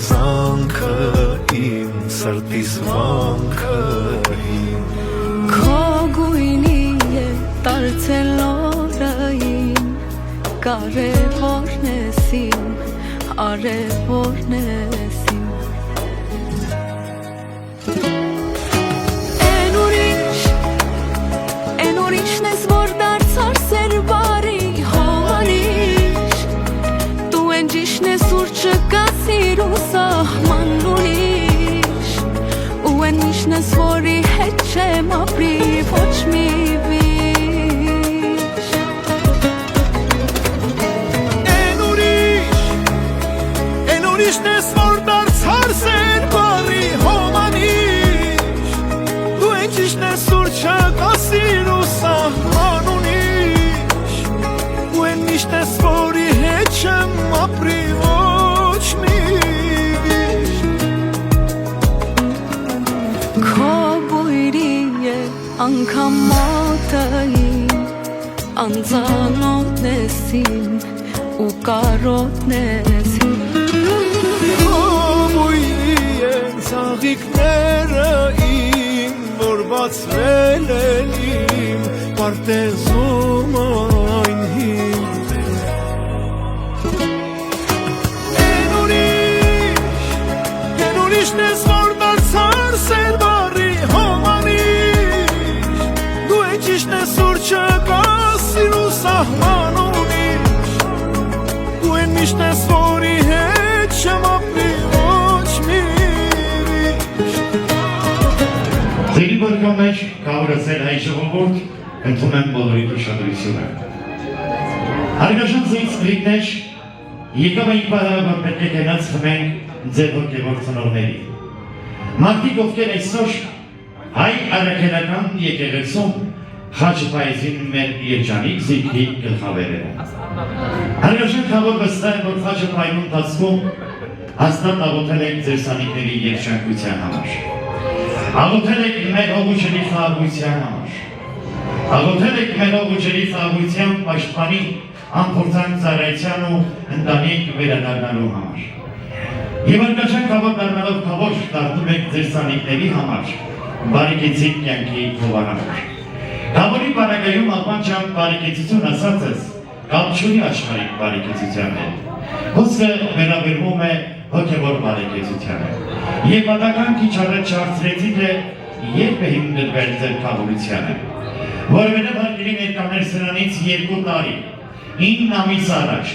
զանքը իմ սրտիս վանքը Քո գույնի է դարձել օրային կարևորն ես իմ արևորն ես իմ Են ուրիշն ես որ դարձար սեր բարի հոմանիշ Դու են ճիշտն ես ուր չկա սիրու սահման ուրիշ Ու են միշտն ես որի հետ չեմ ապրի ոչ մի վիշ Են ուրիշն ես որ դարձար սեր բարի հոմանիշ Դու են ճիշտն ես ուր չկա սիրու սահման ուրիշ Ու են միշտ ես որի հետ չեմ ապրի ոչ մի վիշ Քո բույրի է անգամ մոտային Անձանոթն ես իմ ու կարոտն ես իմ Քո բույրի են ծաղիկները իմ Որ բացվել են իմ պարտեզում այն հին Են ուրիշն ես որ դարձար սեր բարի հոմանիշ Դու են ճիշտն ես ուր չկա սիրու սահման ուրիշ Ու են միշտ ես որի հետ չեմ ապրի ոչ մի վիշ Ձերի բարգամեջ կավորացել հայ ժողովուրդ ընդունում եմ բոլորի ուշադրությունը Հարգարժան զույց կլիկներ եկավ այն պահը որ պետք է գնաց խմենք ձեր հոգևոր ծնողների Մարդիկ ովքեր այսօր հայ առաքելական եկեղեցում խաչը պայեցին մեր երջանիկ զույգի գլխավերերը Հարգարժան խավոր վստահ եմ որ խաչը պայմու ընթացքում հաստատ աղոթել եք ձեր սանիկների երջանկության համար Աղոթել եք մեր հողուջերի խաղաղության համար Աղոթել եք մեր հողուջերի խաղաղության պաշտպանի անփորձանք ծառայության ու ընտանիք վերադառնալու համար Եվ արգաշան խավոր դառնալով խավոր դարձնում եք ձեր սանիկների համար բարեկեցիկ կյանքի հովանավոր Խավորի պարագայում աղբանչան բարեկեցություն ասածս կապ չունի աշխարհիկ բարեկեցության հետ Հոսքը վերաբերվում է հոգևոր բարեկեցությանը Եվ պատական քիչ առաջ չհարցրեցի թե երբ է հիմնադրվել ձեր խավորությանը Որովհետև հարգելի ներկաներ սրանից 2 տարի 9 ամիս առաջ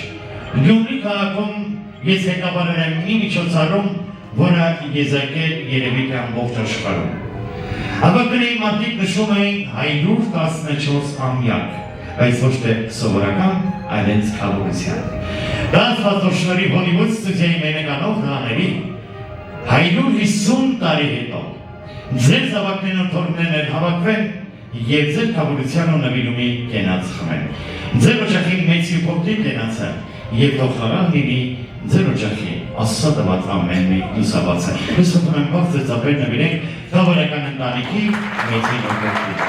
Գյումրի քաղաքում ես ղեկավարել եմ մի միջոցառում, որը եզակել երևի թե ամբողջ աշխարհում Հավաքների մարդիկ նշում էին 114 ամյակ, բայց ոչ թե սովորական, այլ հենց խավորության Դա աստվածաշնորհի Հոլիվուդ ստուդիայի մենեկանող նահերի 150 տարի հետո ձեր զավակներն ու թոռներն հավաքվել և ձեր խավորության ու նվիրումի կենաց խմել Ձեր օջախին մեծ ու փոքրիկ կենացը և թող խաղաղ լինի ձեր օջախի Աստծո տված ամեն մի լուսաբացը Ես խնդրում եմ բարձր ծափեր նվիրենք խավորական ընտանիքի մեծին ու փոքրիկ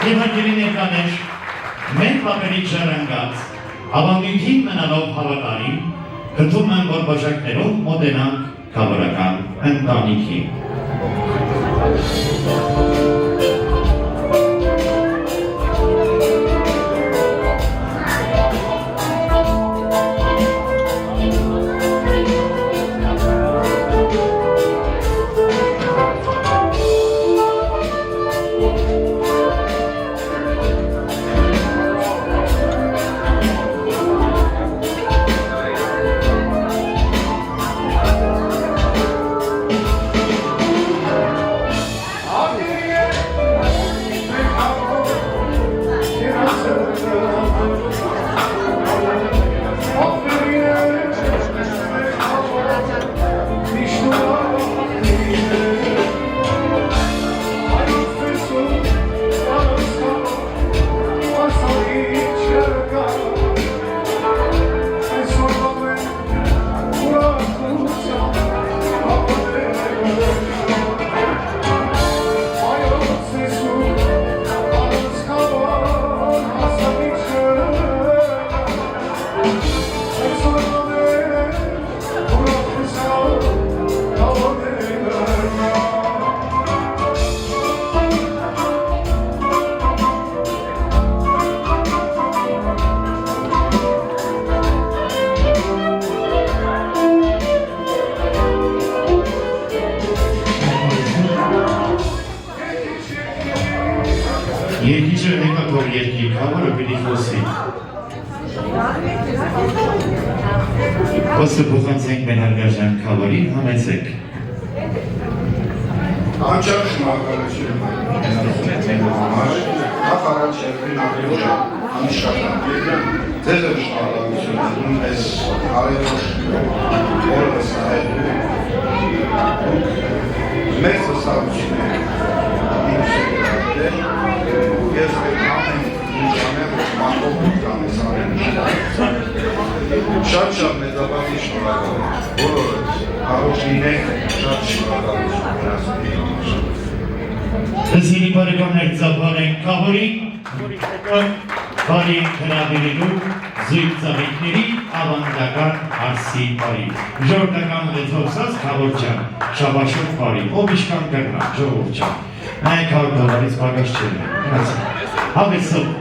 Եվ հարգելի ներկաներ մեր պապերի ժառանգած ավանդույթին մնալով հավատարիմ խնդրում եմ որ բաժակներով մոտենանք խավորական ընտանիքին Աղբերի Երկիչը հեկատոր երկի կավորը պիտի խոսի։ Խոսը փոխանցենք մեր հարգարժան կավորին, հանեցեք։ Անչափ շնորհակալություն նախարար Շերվին Աբրիոջան անիշական ձեզ եմ շնորհակալություն ասում այս արևոտ օրը սահելու մեծ հուսալություն եք ես ամեն ինչանեմ մատով կանես շատ մեծապատի շնորհակալ բոլորը առողջ լինեք շատ շնորհակալություն Դեսինի բարեկամներ ծապարենք կավորին, բարի հրավիրելու զույգ ծավիկների ավանդական արսի բարի։ Ժողովրդական լեզվով կավոր ջան, շաբաշով բարի, ով իշկան կրնա, ժողով ջան։ Նայեք $100 պագաշ չեն, հավեսով։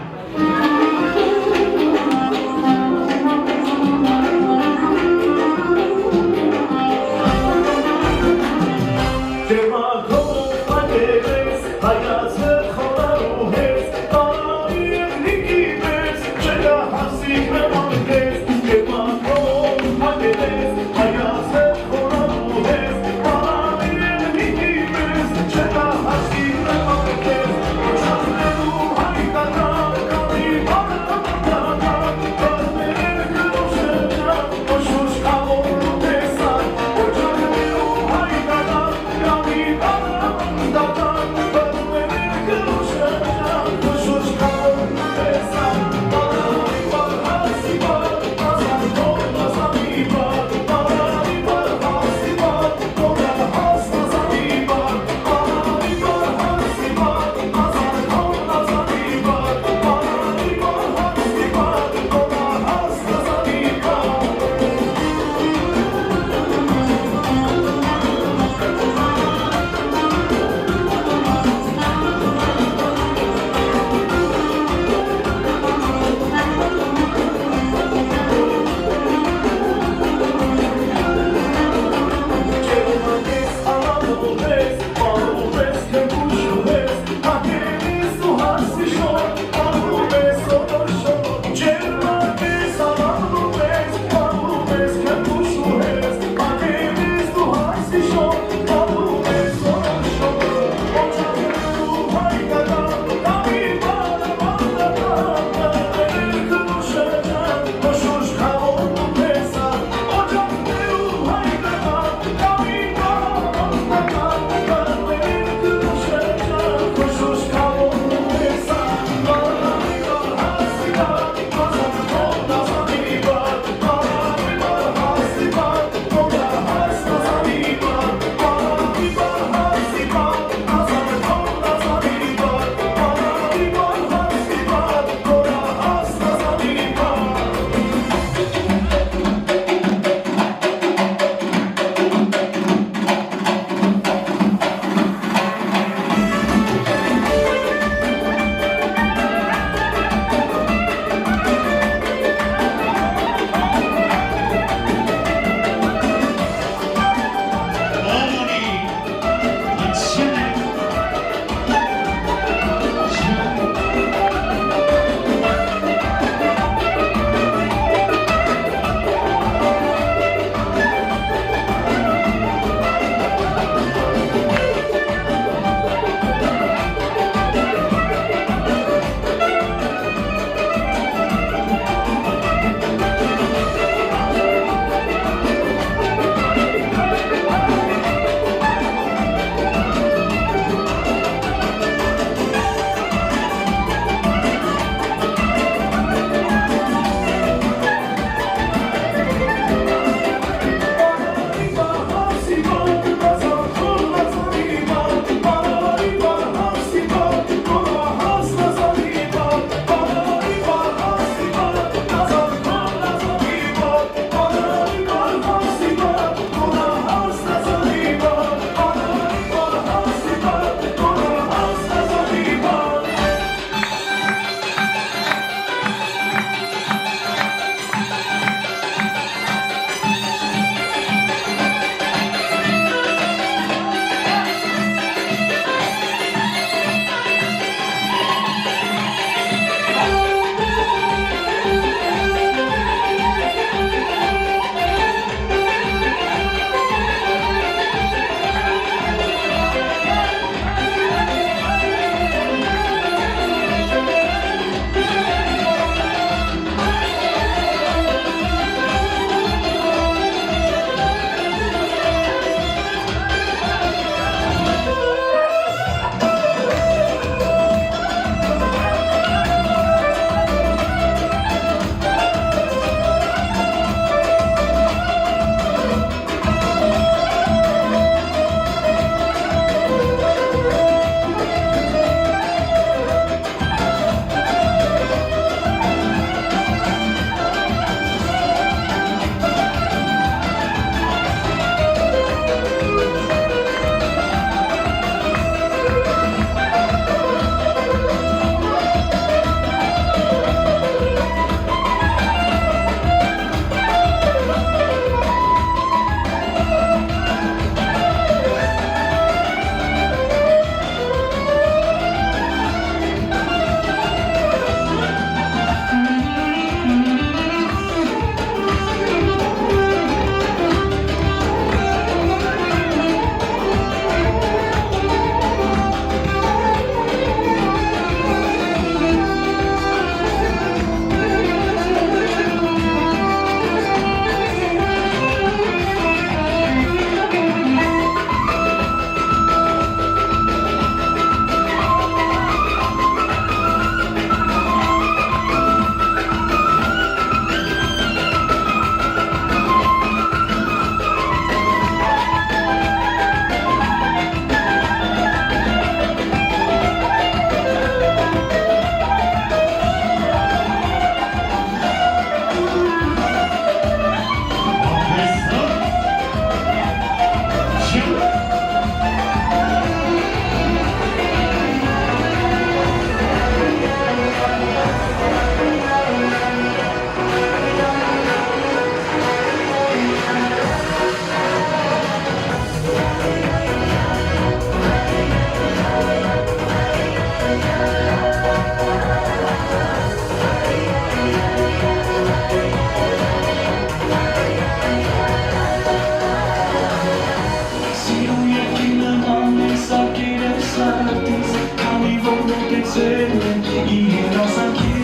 ես Քանի որ մոտեցել եմ իմ երազանքի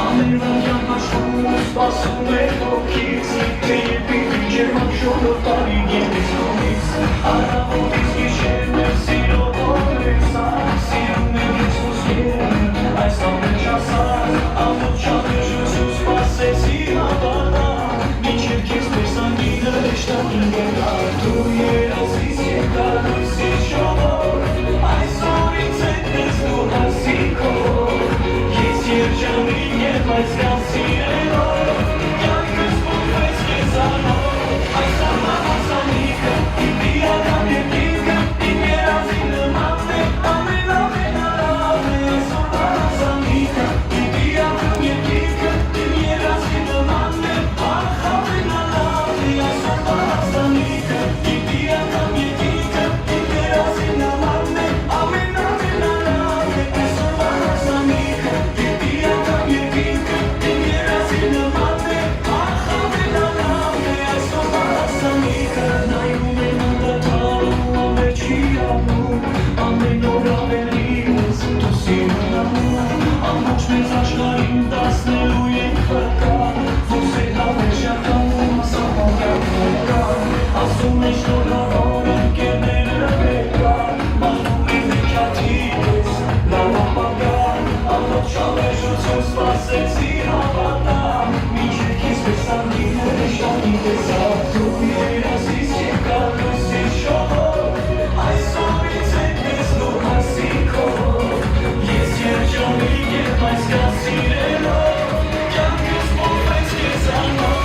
Ամենվան աշխարհում սպասում է հոգից Թե երբի ջերմակ շորով տարի ես կողից Առավոտից գիշերն եմ սիրո օրես Սիրում եմ ես ոսկերն այս ամեն չասած Ամոթ չավեժություն սպասեցի հավատալ Մինչև քեզ տեսանիդը հեշտակին գետար Դու երազից եկար լույսի շողոր Այսօր ինձ հետ ես դու հասիքով Ես երջանիկ եմ այս կան սիրելով Կյանքս փոխվեց քեզանով Այս ամենասանիքը իմ իրական երկինքը Իմ երազի նման է ամենալավ է Այսօր ամենասանիքը իմ իրական երկինքը Իմ երազի նման է ամենալավ է Այսօր ամենասանիքը իմ իրական երկինքը Իմ երազի նման է ամենալավ է Այսօր ամենասանիքը իմ իրական երկինքը Իմ երազի նման է ամենալավ է Այսօր ամենասանիքը նայում եմ անդադարում ամեջի անում Ամեն օր ավելի ես դու սիրում Ամոչ մեզ աշխարհին դասնելու ենք վկա Ոնց է հավերժականում ասապակական Ասում է շնորհավոր ընկերները բեկար Մաղթում եմ հեքիաթից լավ ապագան Ամոչ հավերժություն սպասեցի հավատամ Մինչև քեզ տեսանքին հեշտակին տեսավ Դու երազից եկար լույսի շողով Այսօր ինձ հետ ես դու հասիքով Ես երջանիկ եմ այս կան սիրելով Կյանքս փոխվեց քեզանով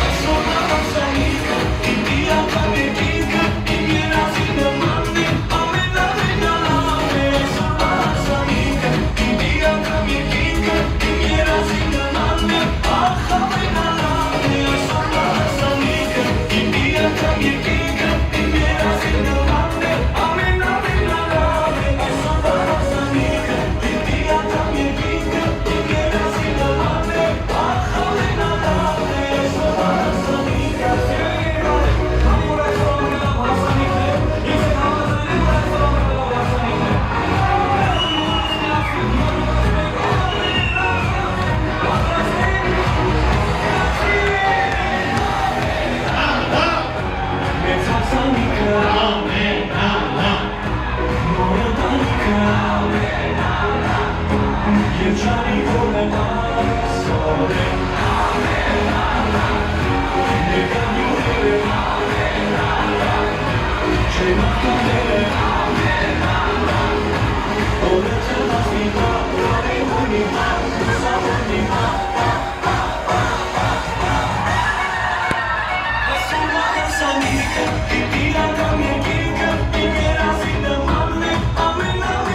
Այսօր ամենասանիքը իմ իրական երկինքը Իմ երազի նման է ամենալավ է Այսօր ամենասանիքը իմ իրական երկինքը Իմ երազի նման է ամենալավ է Այսօր ամենասանիքը իմ իրական երկինքը Իմ երազի նման է ամենալավ է Այսօր ամենասանիքը իմ իրական երկինքը Իմ երազի նման է ամենալավ է Այսօր Մեծ հասանիքը Երջանի որ եմ այսօր Ներկան յուր եմ Չեմ աղթանել Օրը ծնած մի մատ Օրը մի մատ Սավոր մի մատ Այսօր ամենասանիքը իմ իրական երկինքը Իմ երազի նման է ամենալավ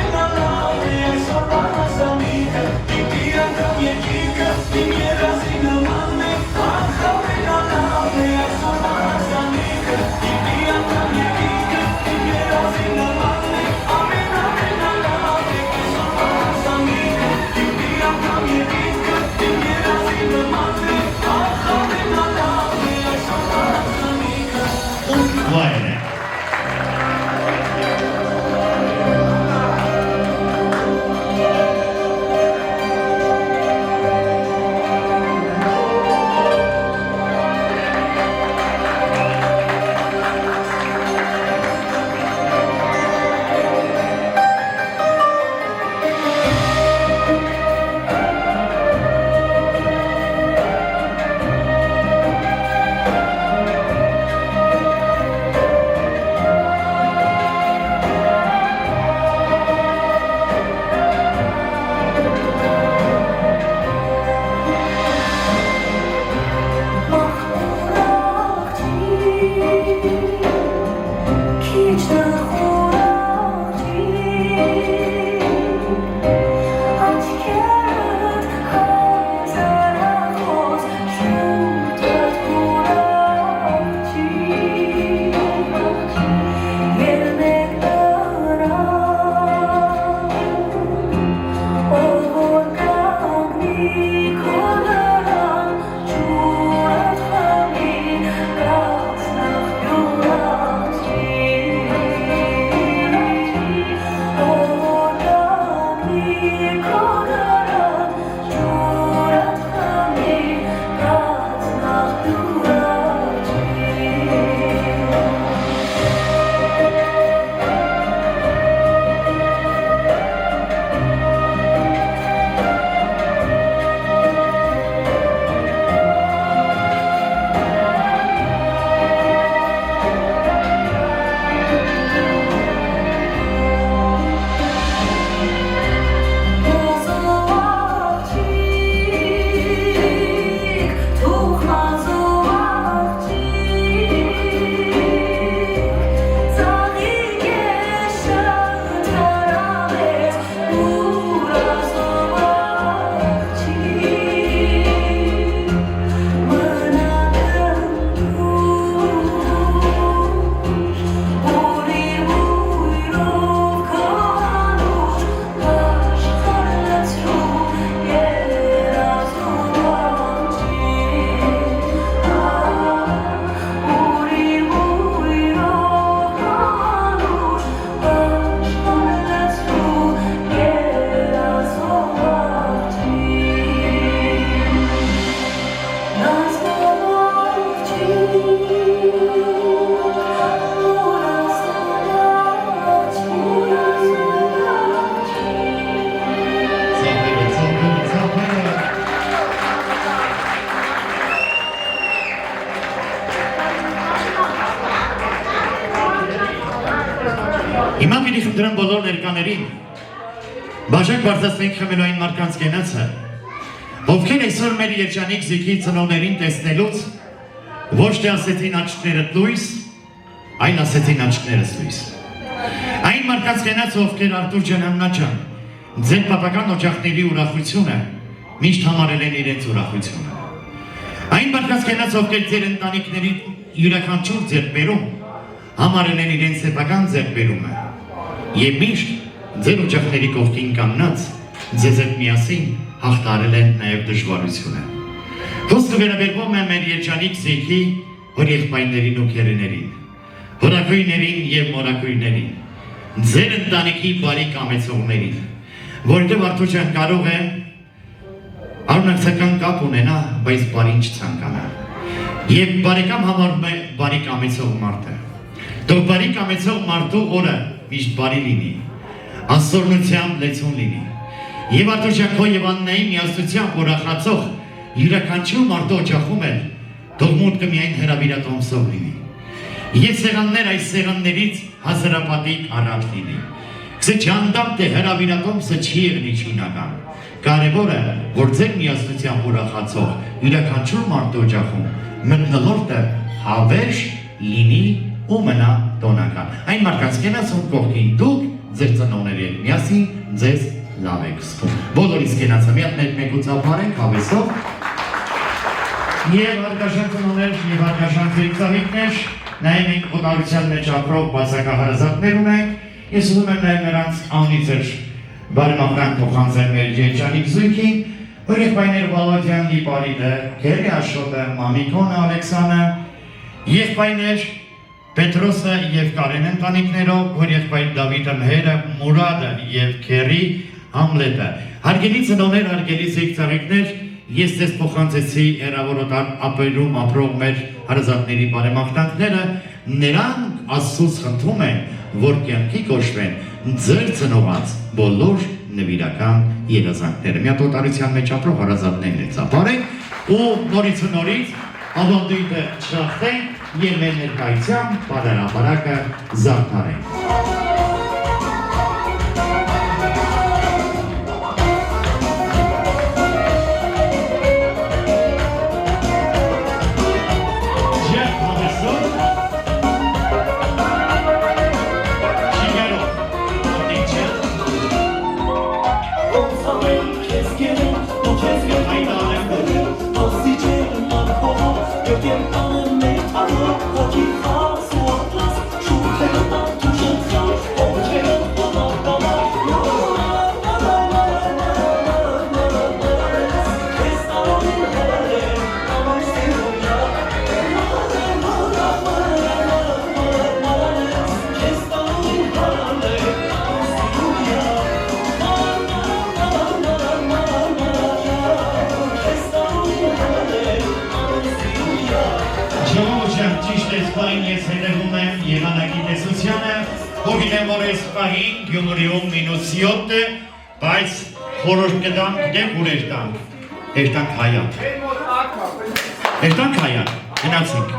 է Այսօր ամենասանիքը իմ իրական երկինքը Իմ երազի նման է ամենալավ է Այսօր ամենասանիքը իմ իրական երկինքը Իմ երազի նման է ամենալավ է Այսօր ամենասանիքը իմ իրական երկինքը Իմ երեխաներին, բաժակ բարձրացնենք խմելու այն մարդկանց կենացը, ովքեր այսօր մեր երջանիկ զիգի ծնողներին տեսնելուց ոչ թե ասեցին աչքներդ լույս, այլ ասեցին աչքներս լույս։ Այն մարդկանց կենացը, ովքեր Արտուր ջան, Աննա ջան, ձեր պապական օջախների ուրախությունը միշտ համարել են իրենց ուրախությունը։ Այն մարդկանց կենացը, ովքեր ձեր ընտանիքների յուրաքանչյուր ձեռքբերում համարել են իրենց սեփական ձեռքբերումը եւ միշտ ձեր օջախների կողքին կանգնած ձեզ հետ միասին հաղթարել են նաեւ դժվարությունը։ Խոսքը վերաբերվում է մեր երջանիկ զիգի հորեղբայրներին ու քերիներին, հորաքույրներին եւ մորաքույրներին, ձեր ընտանիքի բարի կամեցողներին, որովհետեւ Արտուր ջան կարող է արունակցական կապ ունենա, բայց բարին չցանկանա։ Եվ բարեկամ համարում է բարի կամեցող մարդը։ Թող բարի կամեցող մարդու օրը միշտ բարի լինի, անսորնությամբ լեցուն լինի։ Եվ Արտուր ջան, քո եւ Աննայի միասնությամբ ուրախացող յուրաքանչյուր մարդու օջախում էլ թող մուտքը միայն հրավիրատոմսով լինի։ Եվ սեղաններ այս սեղաններից հազարապատիկ առաջ լինի։ Գցե չանդամ թե հրավիրատոմսը չի եղնի չինական։ Կարևորը, որ ձեր միասնությամբ ուրախացող յուրաքանչյուր մարդու օջախում մթնոլորտը հավերժ լինի ու մնա տոնական։ Այն մարդկանց կենացում կողքին դուք ձեր ծնողների հետ միասին ձեզ լավ եք զգում։ Բոլորիս կենացը մի հատ մեկուցապարենք հավեսով։ Եվ հարգարժան ծնողներ եւ հարգարժան ծերիկներ, նայեք մենք օտարության մեջ ապրող բացակահարազատներ ունենք։ Ես ուզում եմ նաեւ նրանց անիծեր բարեմաղթանք փոխանցել մեր երջանիկ զույգին, հորեղբայրներ Վալադյան Լիպարիդը, Քերի Աշոտը, Մամիկոնը Ալեքսանը, եղբայրներ Պետրոսը եւ Կարեն ընտանիքներով, հորեղբայր Դավիթը Մհերը, Մուրադը եւ Քերի Համլետը։ Հարգելի ծնողներ, հարգելի զիգծաղիկներ, ես ձեզ փոխանցեցի հեռավորոտան ապերում ապրող մեր հարազատների բարեմաղթանքները, նրանք Աստծուց խնդրում են, որ կյանքի կոչվեն ձեր ծնողած բոլոր նվիրական երազանքները։ Մի հատ օտարության մեջ ապրող հարազատներն է ծափարենք ու նորից ու նորից ավանդույթը չխախտենք եւ մեր ներկայությամբ պարարապարակը զարդարենք։ Գյումրիում մինուս 7 բայց խորոշ կտանք դեմ ուր էրտանք հայատ էրտանք հայատ գնացինք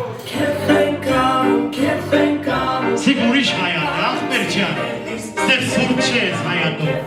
սիք ուրիշ հայատ աղբեր ջան ստեղ սուրճ չես հայատում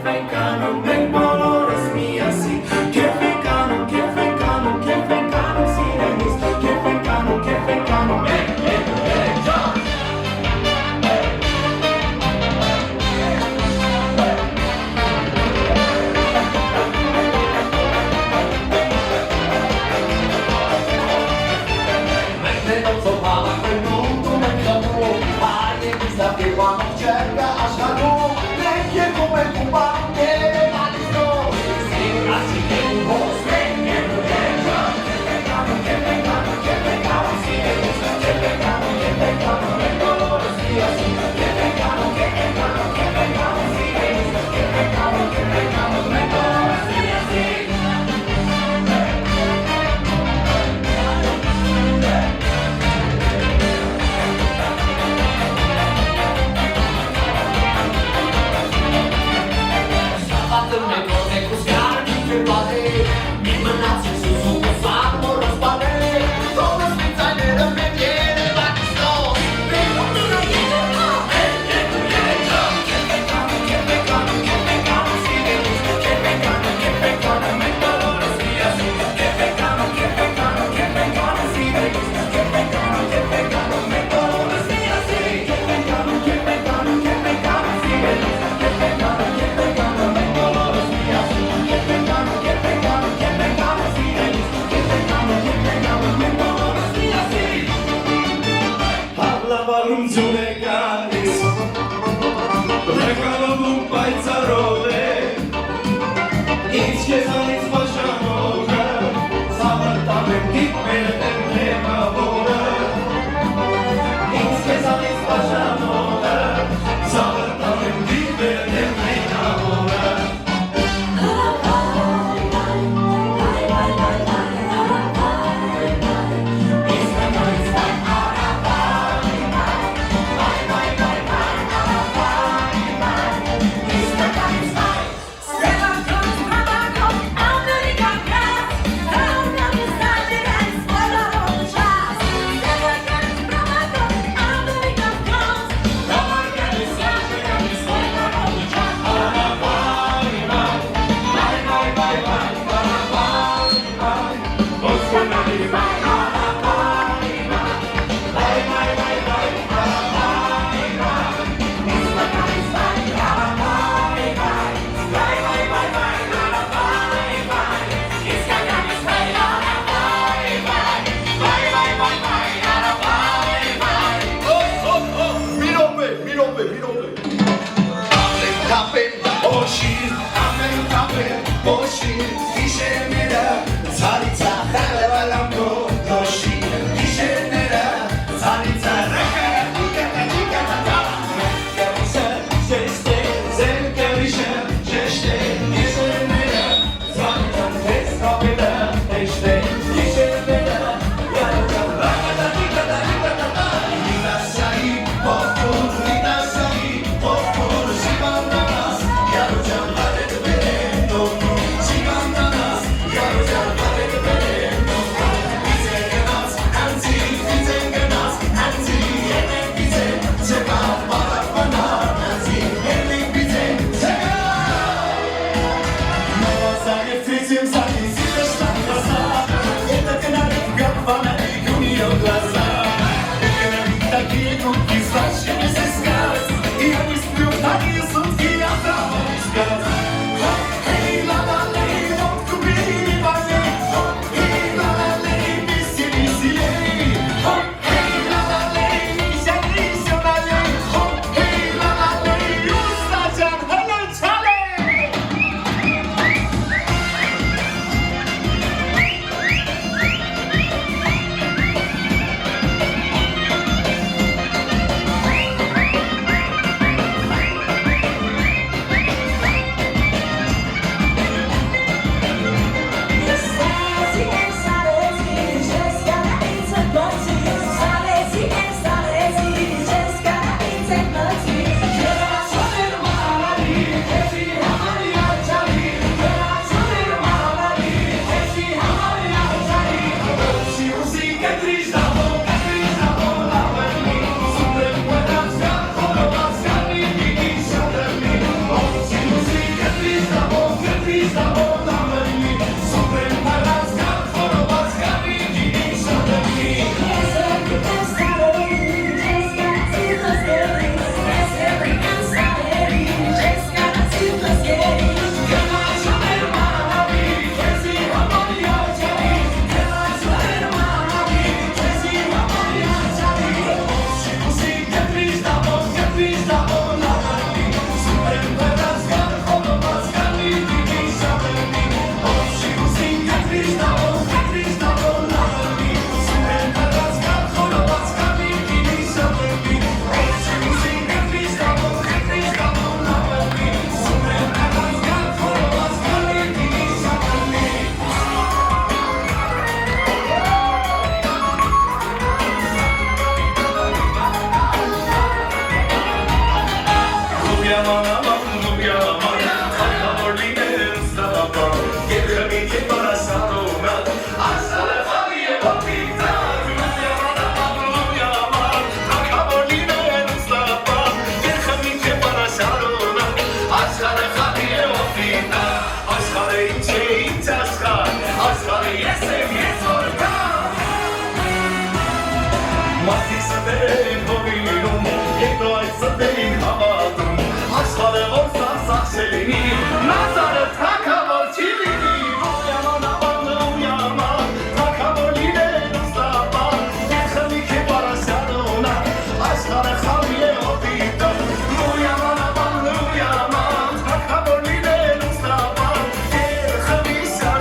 Աշխարհ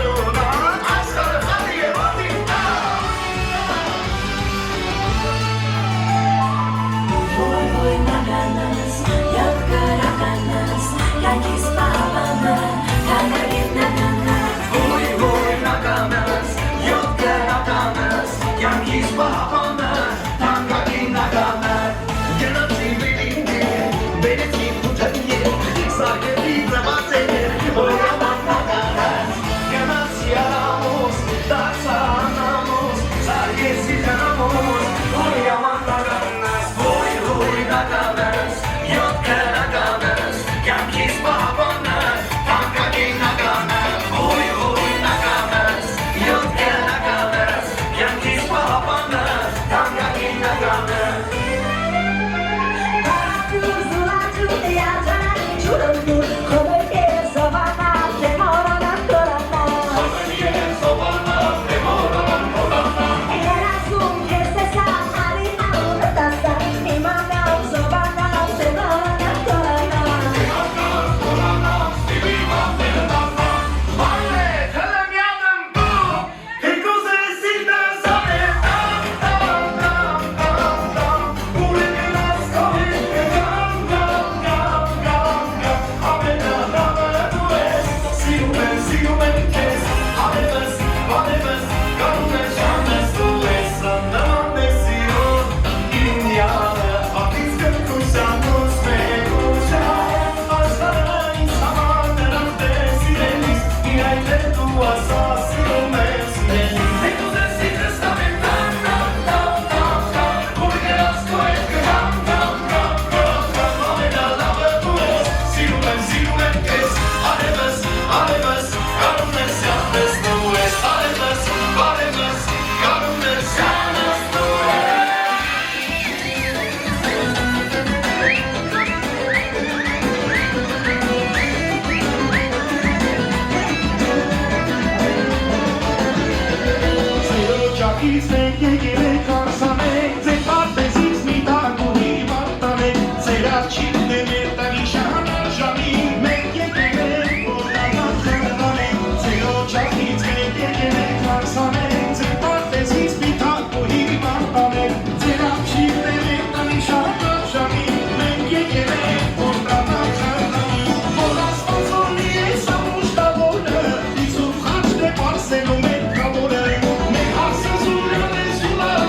Շատից մենք եկել ենք արսանենք Ձեր պարտեզից մի տագունի վարտանենք Ձեր արջիքն է մեր տանի շանարժանի Մենք եկել ենք որնանան խրվանենք Ձեր օջախից մենք եկել ենք արսանենք Ձեր պարտեզից մի տագունի վարտանենք Ձեր արջիքն է մեր տանի շանարժանի Մենք եկել ենք որնանան խրվանի Որ ասվածորնի է սամուշտավորը Իսուր խաչն է պարսենում ենք կավորը Մեր հարսը զուրան է զուլա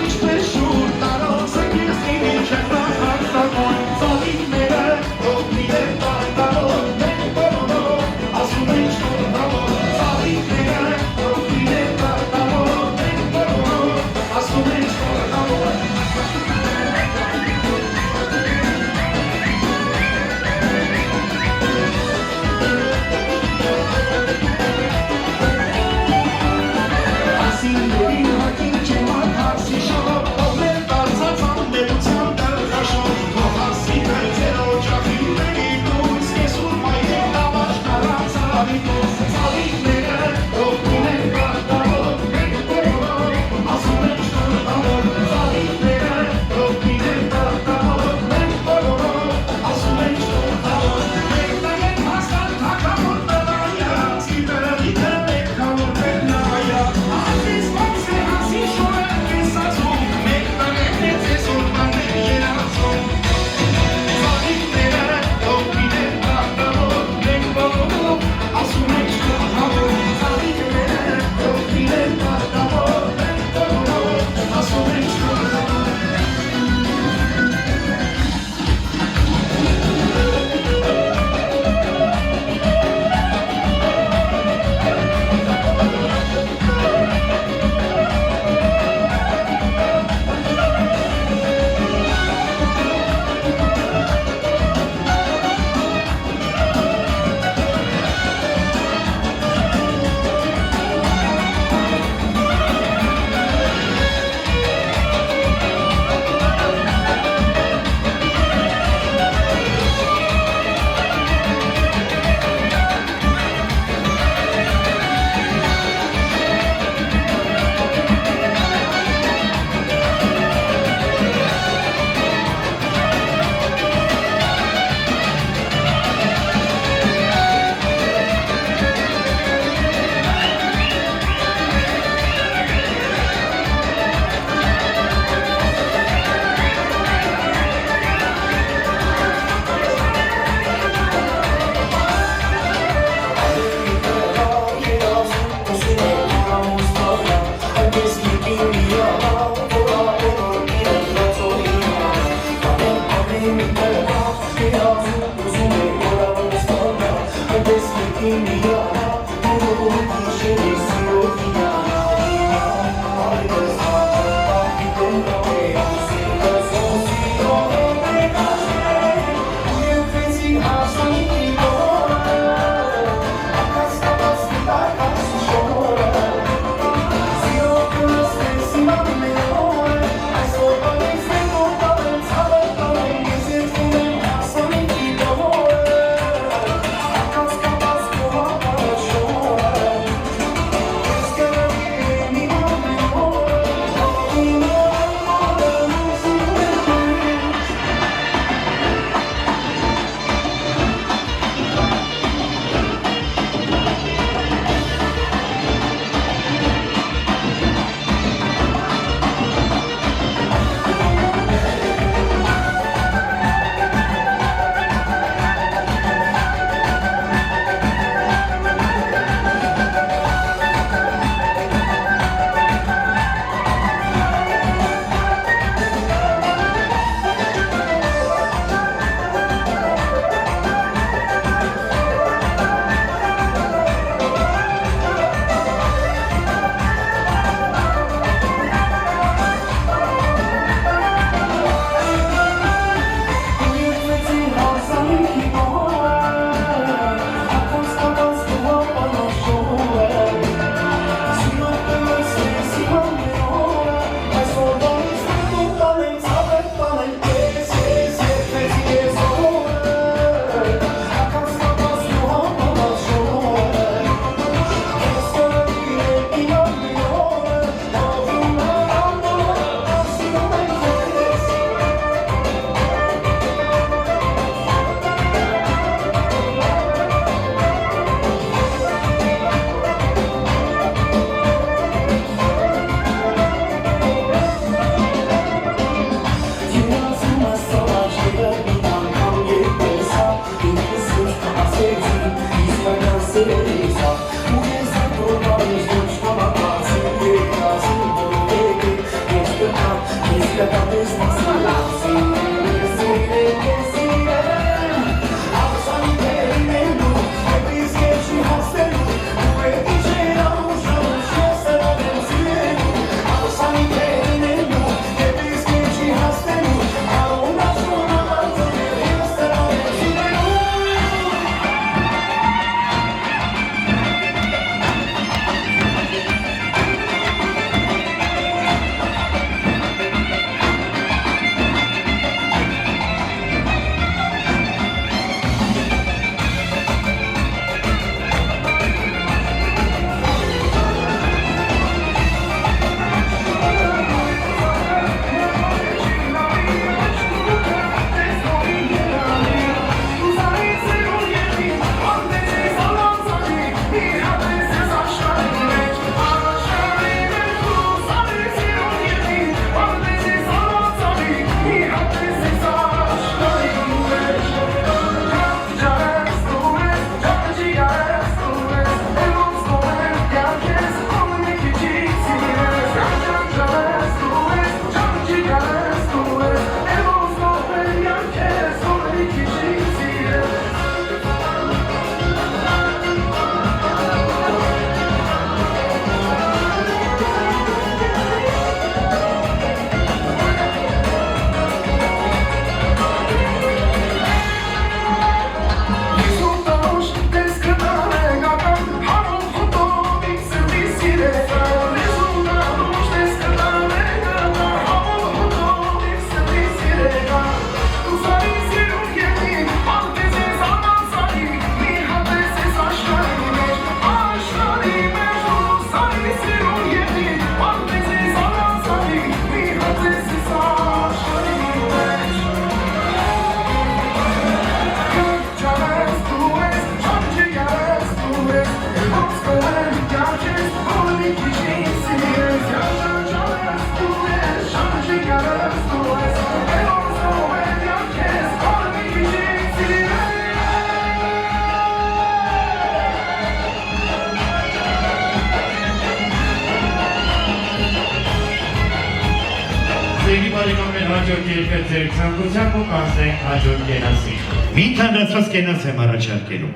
Մին թանդացված կենաց եմ առաջարկելու։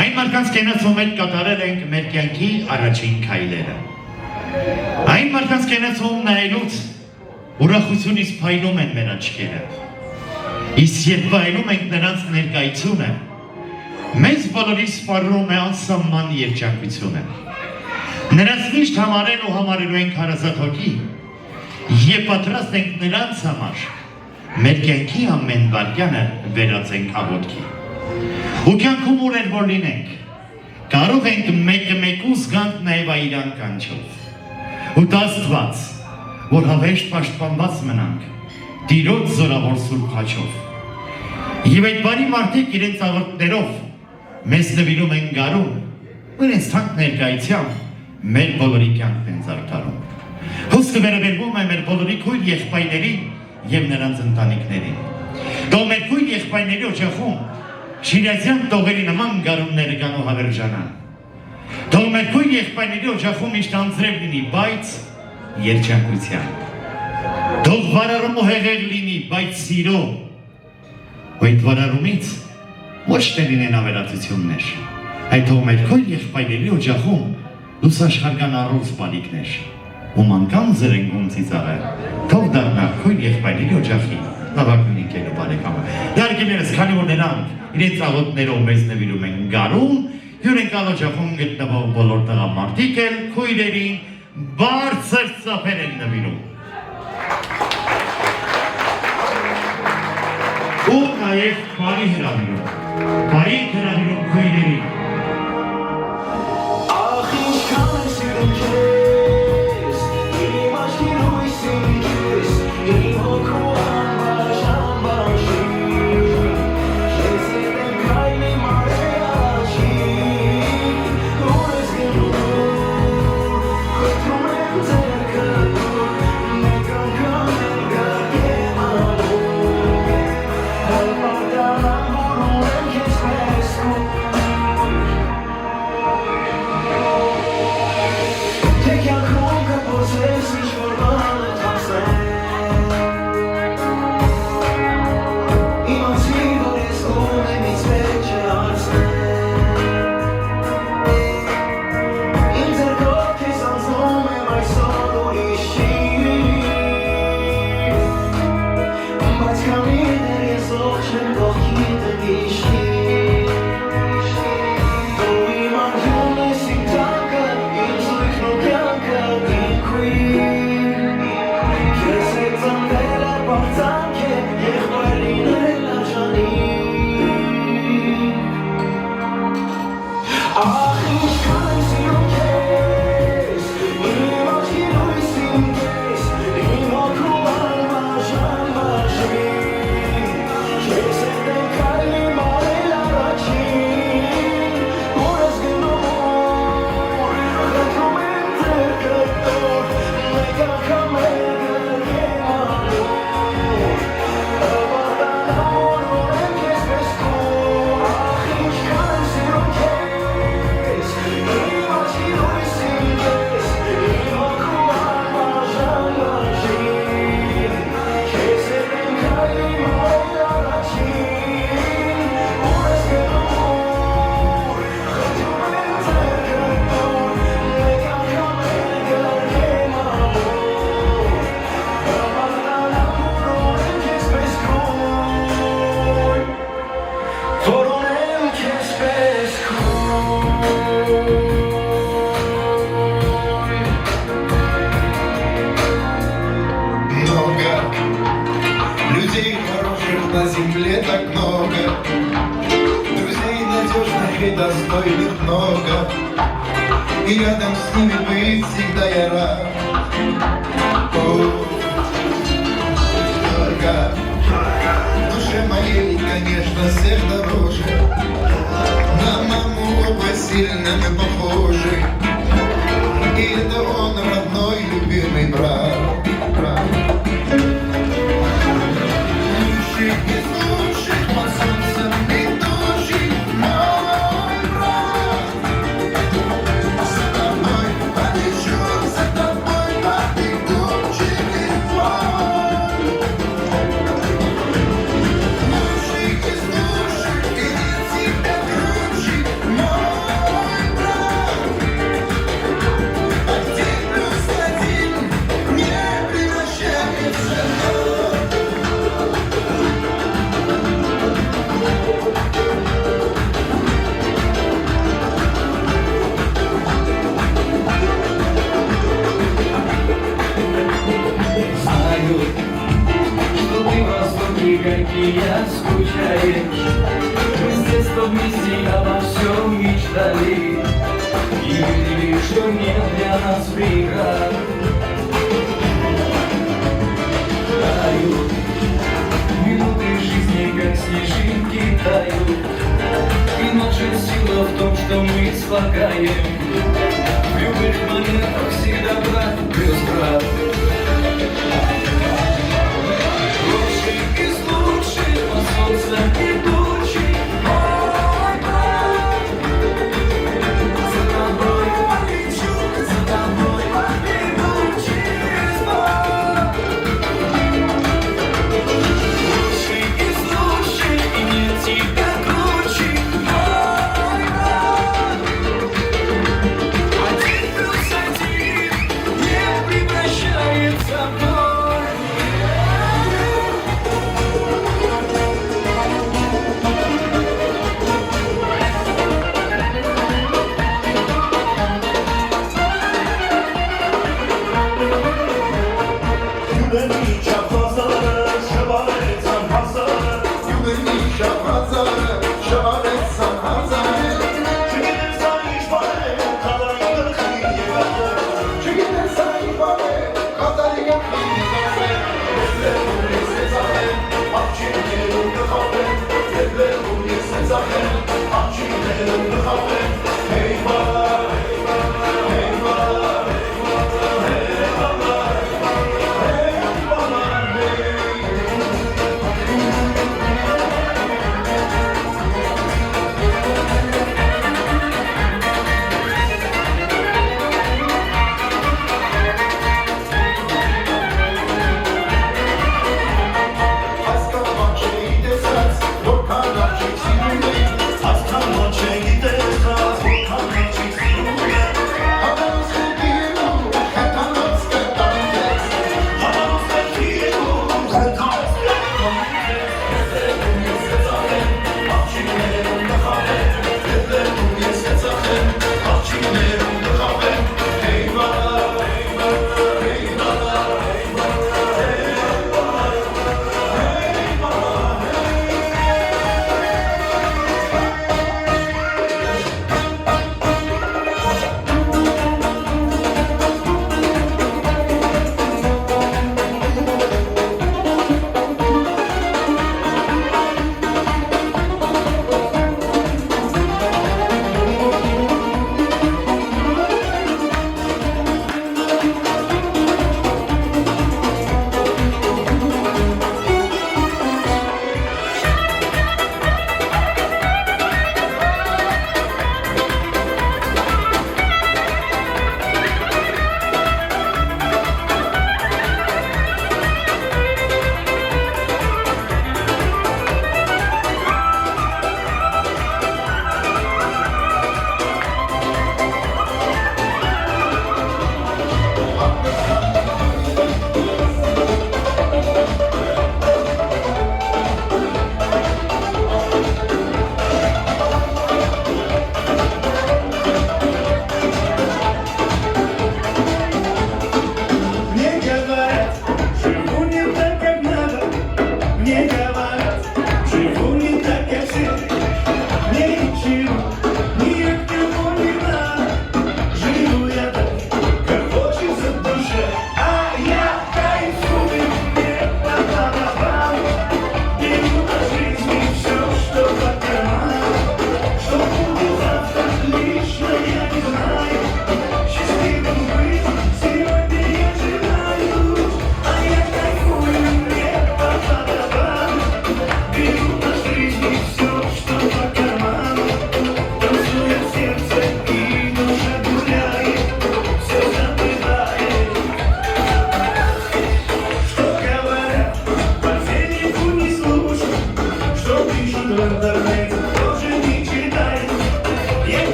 Այն մարդկանց կենացում հետ կատարել ենք մեր կյանքի առաջին քայլերը։ Այն մարդկանց կենացում նայելուց ուրախությունից փայլում են մեր աչքերը։ Իսկ երբ փայլում ենք նրանց ներկայությունը, մեզ բոլորիս սպառնում է անսահման երջանկությունը։ Նրանց միշտ համարել ու համարելու ենք հարազատ հոգի, եւ պատրաստ ենք նրանց համար մեր կյանքի ամեն վայրկյանը վերածենք աղոթքի։ Ու կյանքում ուր որ լինենք, կարող ենք մեկը զգանք նաև այրան կանչով։ Ու Աստված, որ հավերժ պաշտպանված մնանք Տիրոջ զորավոր սուրբ հաչով։ Եվ այդ բարի մարդիկ իրենց աղոթքներով մեզ նվիրում են գարուն, ու իրենց թանկ ներկայությամբ մեր բոլորի կյանքն են զարդարում։ Հոսքը վերաբերվում է մեր բոլորի քույր եղբայրներին եւ նրանց ընտանիքներին։ Դու մեր քույր եղբայրների օջախում շիրազյան տողերի նման գարունները կան ու հավերժանան։ Դու մեր քույր եղբայրների օջախում միշտ անձրև լինի, բայց երջանկության։ Դու վարարում ու հեղեղ լինի, բայց սիրո։ Ու այդ վարարումից ոչ թե լինեն ավերածություններ, այլ թող մեր քույր եղբայրների օջախում լուսաշխարհական առողջ բալիկներ։ Ու մանքան զրենգուն ծիծաղը, թող դառնա քույր եղբայրների օջախի լավագույն ընկերու բարեկամը։ Իհարկեներս, քանի որ նրանք իրենց աղոթքներով մեզ նվիրում են գարուն, հյուրընկալ օջախում գտնվող բոլոր տղամարդիկ էլ քույրերին բարձր ծափեր են նվիրում։ Ու նաև բարի հրավիրում քույրերին։ Ach, ich kann sie umgehst, niemand hier durch sie gehst, immer kuan majan majin, kese de kali marela rachin, horas genor, retromente cretor, mega kamega gemano, abadan amor en que es pescor, ach, ich kann sie umgehst, niemand hier durch sie gehst, immer kuan majan majin, kese de kali marela rachin, horas genor, retromente cretor, mega kamega gemano, abadan amor en que es pescor, Foron en que es Много людей хороших на земле так много, друзей надежных и достойных много, и рядом с ними быть всегда я рад. О, только в душе моей, конечно, всех дороже, на маму оба сильно мы похожи, и это он, родной, любимый брат. Лучший из лучших, под солнцем летучий, мой брат. За тобой полечу, за тобой побегу через мой. Лучший из лучших, и нет тебя круче, мой брат. 1+1 не превращается в ноль. Знаю, что ты в воздухе, как и я, скучаешь. Мы с детства вместе обо всем мечтали и верили, что нет для нас преград. Тают минуты жизни, как снежинки тают, и наша сила в том, что мы слагаем в любых моментах всегда брат плюс брат. Лучший из лучших, под солнцем летучий, мой брат. За тобой полечу, за тобой побегу через мой. Лучший из лучших, и нет тебя круче, мой брат. 1+1 не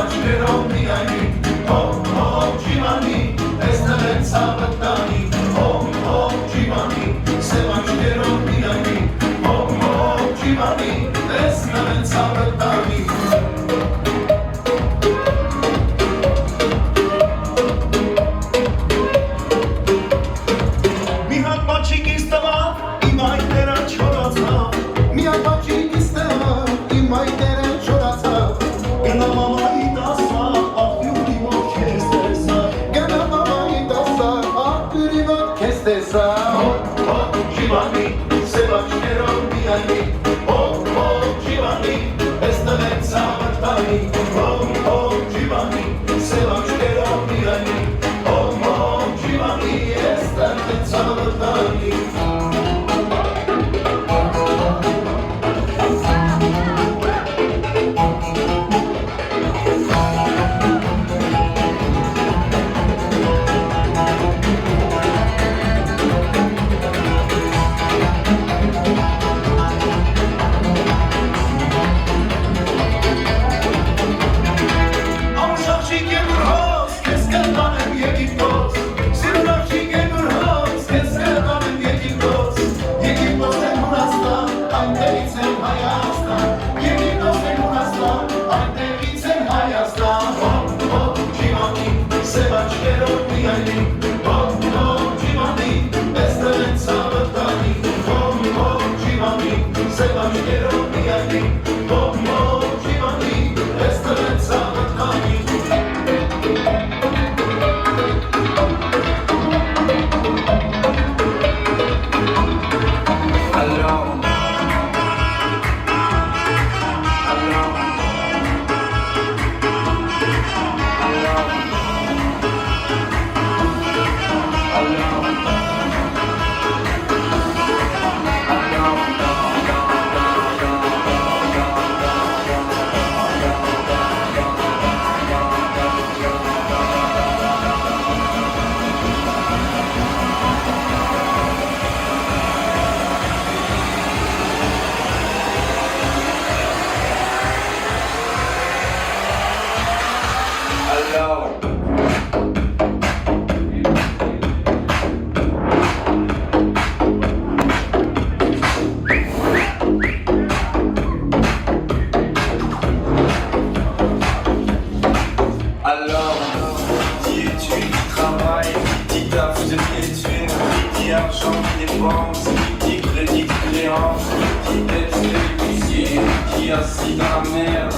աչքերով միանի, ջիմանի, տեսնել են ցավտանի, ջիմանի, սև աչքերով միանի, ջիմանի, տեսնել են ցավտանի։ Մի հատ մաչիկիս տվա, իմ այդերը չորացավ, մի հատ մաչիկիս տվա, իմ այդերը չորացավ, գնա մամայի դասա, աղբյուրի մոտ քեզ տեսա, գնա մամայի դասա, աղբյուրի մոտ քեզ տեսա, ջիմանի, սև աչքերով միանի, ջիմանի, տեսնել են ցավտանի, ջիմանի, սև աչքերով միանի, ջիմանի, տեսնել են ցավտանի։ Assis dans la merde,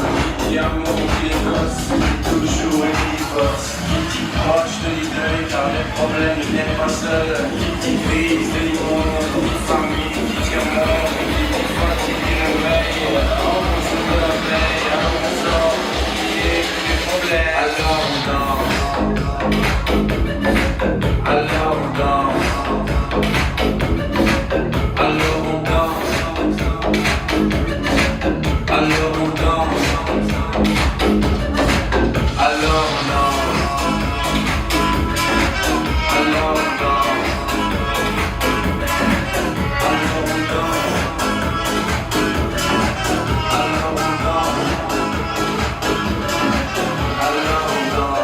qui a mon gosse, toujours et divorce, qui proche de l'idée, car les problèmes ne viennent pas seuls, qui crise de l'immonde, qui famille, qui tire mort, qui fatigue du réveil, on se de la veille, on sort, qui est les problèmes, alors on danse, alors on danse, alors on danse. Alors on danse, alors on danse, alors on danse, alors on danse, alors on danse, alors on danse.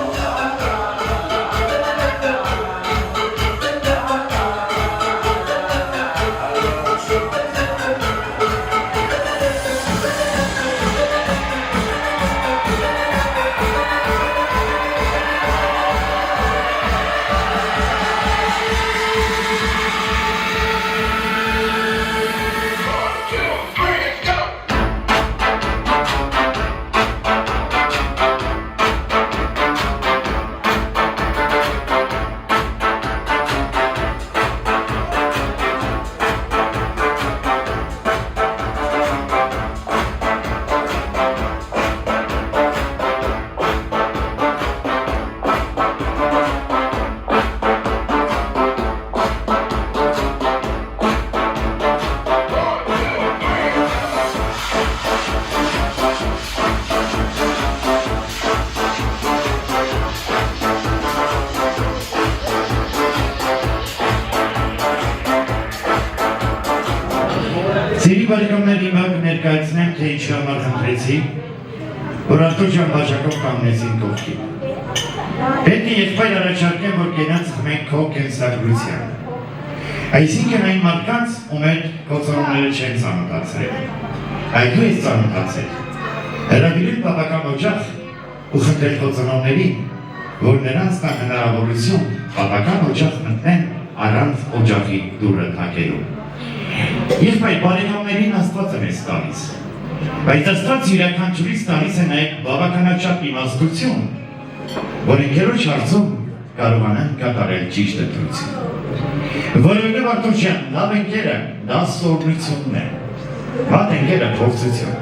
Սիրի բարեկամներ, հիմա կներկայացնեմ, թե ինչ համար խնդրեցի։ որ Արտուր բաժակով կանգնեցին կողքի։ Պետք է եղբայր առաջարկեմ, որ գնաց խմենք քո կենսագրության։ Այսինքն այն մարդկանց, ում հետ կոծորոնները չեն ծանոթացրել։ Այդ դու ես ծանոթացել։ Հրավիրել բավական օջախ ու խնդրել կոծորոններին, որ նրանց տան հնարավորություն բավական օջախ մտնեն առանց օջախի դուռը թակելու։ Եղբայր բարեկամներին Աստված է մեզ տալիս, բայց Աստված յուրաքանչյուրից տալիս է նաև բավականաչափ իմաստություն, որ ընկերոջ հարցում կարողանան կատարել ճիշտ ընտրություն։ Որովհետև Արտուր ջան, լավ ընկերը դա սովորությունն է, վատ ընկերը փորձություն։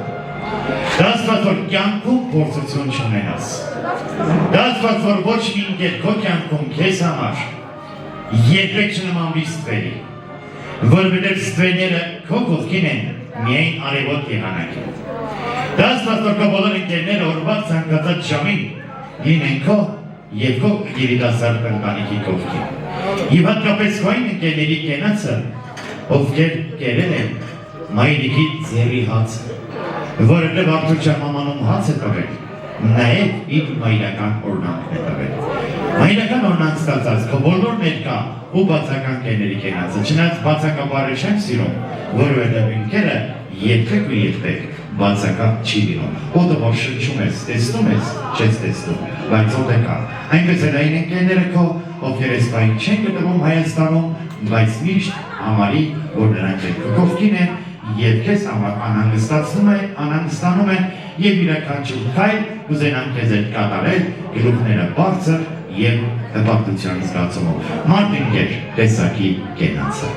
Դա ասված որ կյանքում փորձություն չունենաս։ Դա ասված որ ոչ մի ընկեր քո կյանքում քեզ համար երբեք չնմանվի ստվերի, որովհետև ստվերները քո կողքին են միայն արևոտ եղանակին։ Դա ասված որ քո բոլոր ընկերները օրվա ցանկացած ժամին լինեն քո և քո երիտասարդ ընտանիքի կողքին։ Եվ հատկապես քո այն ընկերների կենացը, ովքեր կերել են մայրիկի ձեռի հացը, որովհետև Արտուր ջան մամանում հաց է տվել, նաև իր մայրական օրհնանքն է տվել։ Մայրական օրհնանք ստացած քո բոլոր ներկա ու բացական ընկերների կենացը, չնայած բացակաբառը չեմ սիրում, որովհետև ընկերը երբեք ու երբեք բացական չի լինում։ Օդը որ շնչում ես, տեսնում ես, չես տեսնում, բայց օդ է կա։ Այնպես էլ այն ընկերները քո, ովքեր այս բային չեն գտնվում Հայաստանում, բայց միշտ համարի, որ նրանք քո կողքին են և քեզ համար անհանգստանում են և յուրաքանչյուր քայլ կուզենան քեզ հետ կատարել գլուխները բարձր և հպարտության զգացումով։ Մարդ ընկեր տեսակի կենացը։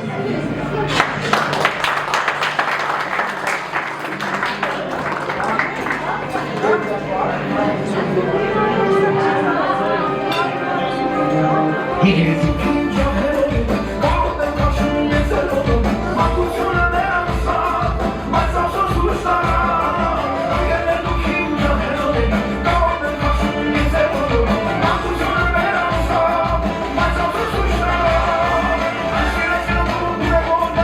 I'm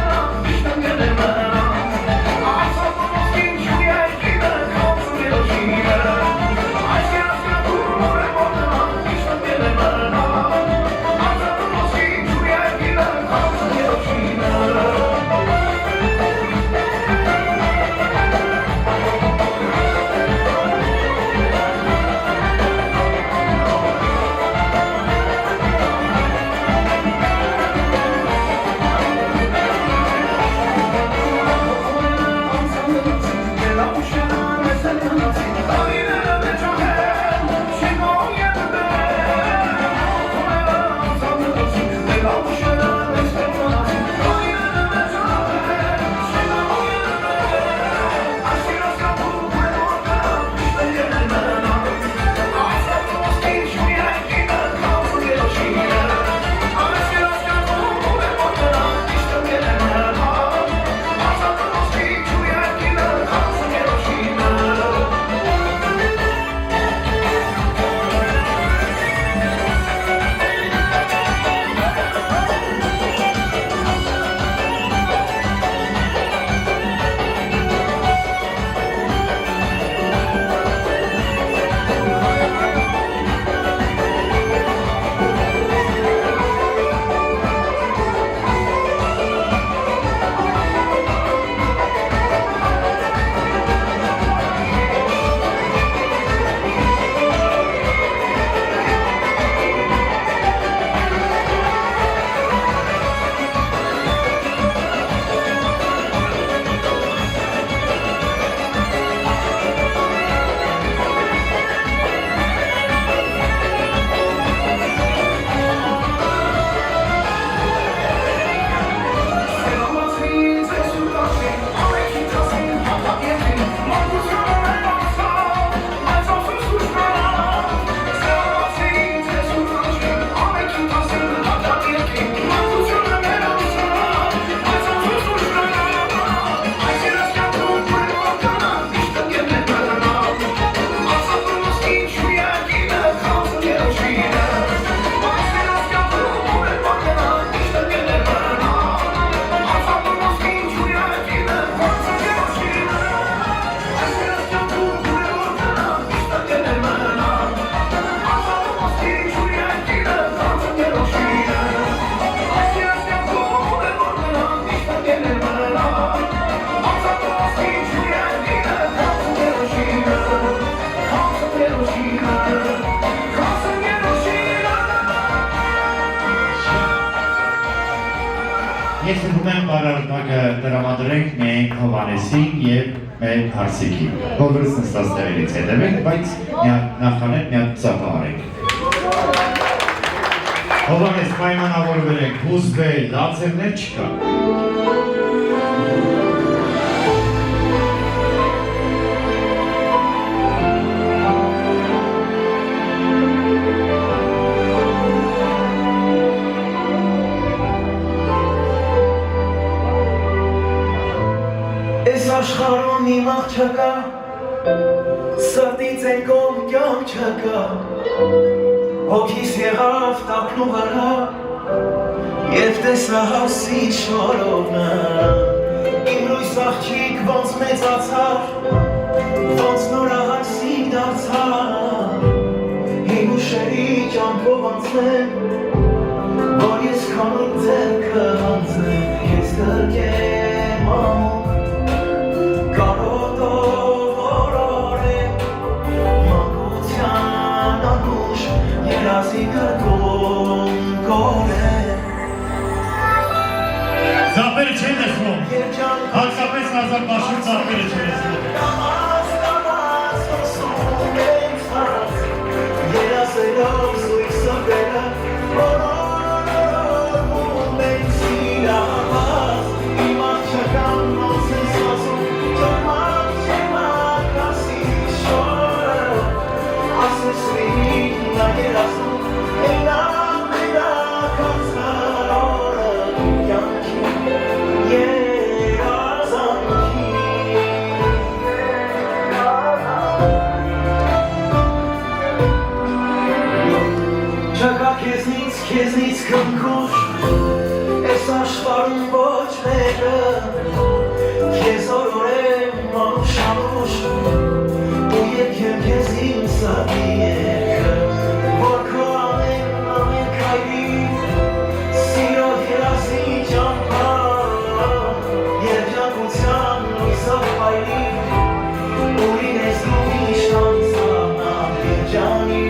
ուզում եմ բարարնակը տրամադրենք միայն Հովանեսին և մեր հարսիկին։ Բոլորս նստած տեղերից հետևենք, բայց նախանեն միատ ծապահարենք։ Հովանես պայմանավորվել ենք, հուզվել, լացերներ չկա։ Աշխարհում իմ աղջակա, սրտից են կողմ կյանք չկա, հոգիս եղավ տակն ու վրա, և տեսա հասի շորովնա, իմ լույս աղջիկ ոնց մեծացավ, ոնց նորահասիկ դարձավ, հին ուշերի ճամփով անցնեմ, որ ես քամին ձեռքը հանձնեմ, ես կրկեմ ամոք, Զապերը չեն լսվում, հացապես նազար բաշում զապերը չեն լսվում։ Քեզնից կնքուշ, ես աշխարում ոչ մեկը, քեզ օրորեմ անուշանուշ, ու երկեմ քեզ իմ սրտի երկը, որ քո ամեն քայլի, սիրո երազի ճամփա, երջանկության լույսով փայլի, ու լինես դու միշտ անձնանալ երջանի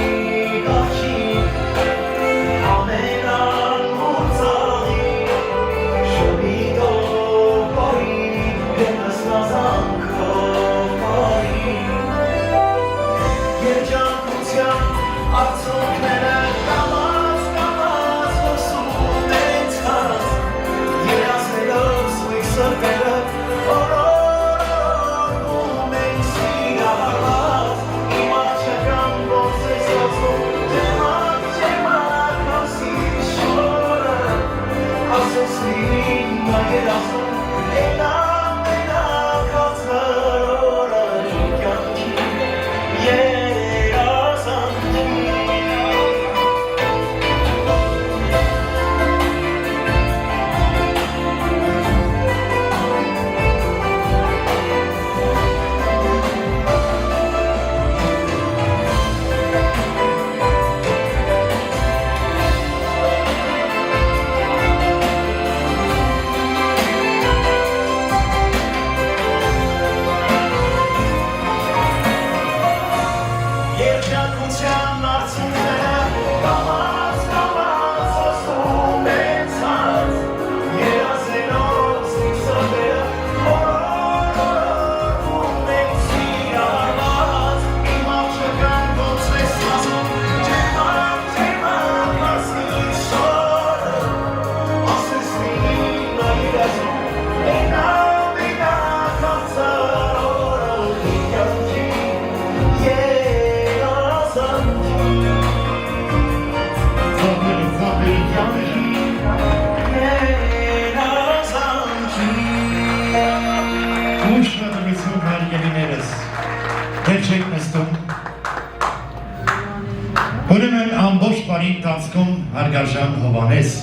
Ուրեմն ամբողջ բարի ընթացքում հարգարժան Հովանես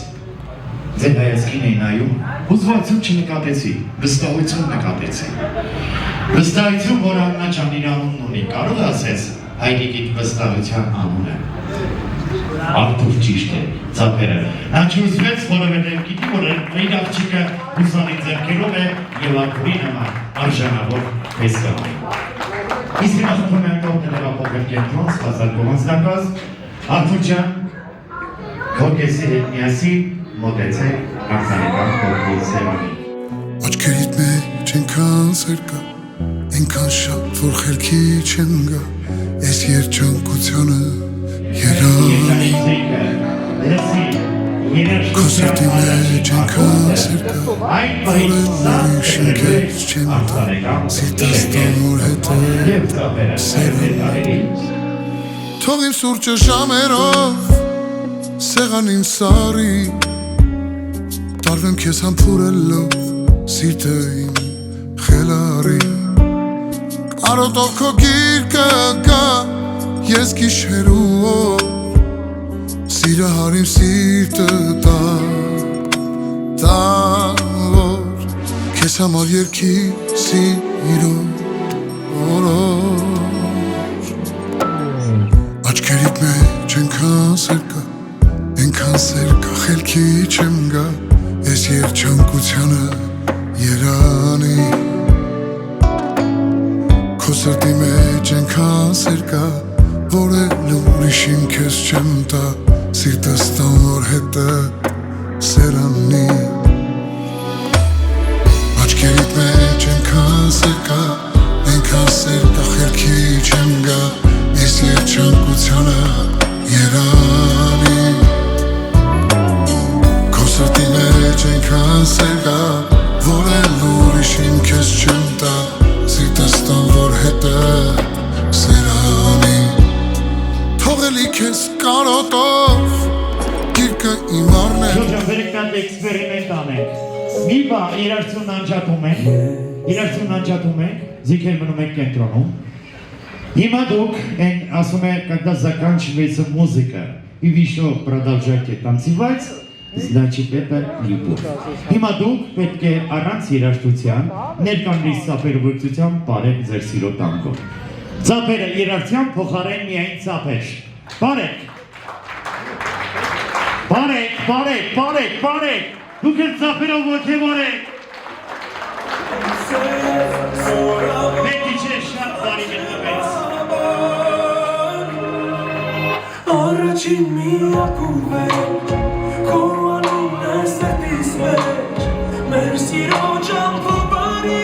ձեր հայացքին էի նայում, հուզվածություն չնկատեցի, վստահություն նկատեցի։ Վստահություն, որ Աննա ջան իր անունն ունի, կարող ասես հայրիկիդ վստահության անունը։ Արթուր ճիշտ է, ծափերը։ Նա չուզվեց, որովհետև գիտի, որ իր աղջիկը հուսանի ձեռքերով է և Արթուրի նման արժանավոր պես կհայ։ Իսկ նախքում եմ տողները ապոքր կենտրոն, սպասարկում անձնակազմ, Արթուր ջան, քո կեսի հետ միասին մոտեցեք Արտանեկան կողքի սեղանի։ Աչքերիդ մեջ ենքան սեր կա, ենքան շատ, որ խելքի չեն գա, ես երջանկությանը երանի, քո սրտի մեջ ենքան սեր կա, որ ուրիշ ինքեզ չեն տա, սիրտս տանոր հետը սերանի, թող իմ սուրճը ժամերով սեղանին սարի, տարվեմ քեզ համբուրելով սիրտը իմ խելարի, կարոտով քո գիրկը գա, ես գիշեր ու օր, սիրը հարիմ սիրտը տավոր, քեզ համար երկի սիրո օրոր, աչքերիդ մեջ ենքան սեր կա, ենքան սեր կա, խելքի չեմ գա, ես երջանկությանը երանի, քո սրտի մեջ ենքան սեր կա, որ էլ ուրիշին քեզ չեմ տա, սիրտս տանոր հետը սերանի, աչքերիդ մեջ ենքան սեր կա, ենքան սեր կա, խելքի չեմ գա, ես երջանկությանը երանի, քո սրտի մեջ ենքան սեր կա, որ էլ ուրիշին քեզ չեմ տա, սիրտս տանոր հետը սերանի, թողելի քեզ կարոտով գիրկը իմ առնել, Շրջապերիկնատ էքսպերիմենտ անենք, մի բա իրարցուն անջատում ենք, զիքեր մնում ենք կենտրոնում, հիմա դուք, ասում է, когда заканчивается музыка, и вы еще продолжаете танцевать, значит это любовь. Հիմա դուք պետք է առանց երաժշտության, ներկանրից ծափերվորցության բարեք ձեր սիրո տանկով։ Ծափերը երարցյան փոխարեն միայն ծափեր։ Բարեք, դուք էլ ծափերով ոգևորեք։ Մեկի չէ շատ բարի գտնվեց։ Առաջին միակում է քո անունն է սրտիս մեջ, մեր սիրո ճամփորդի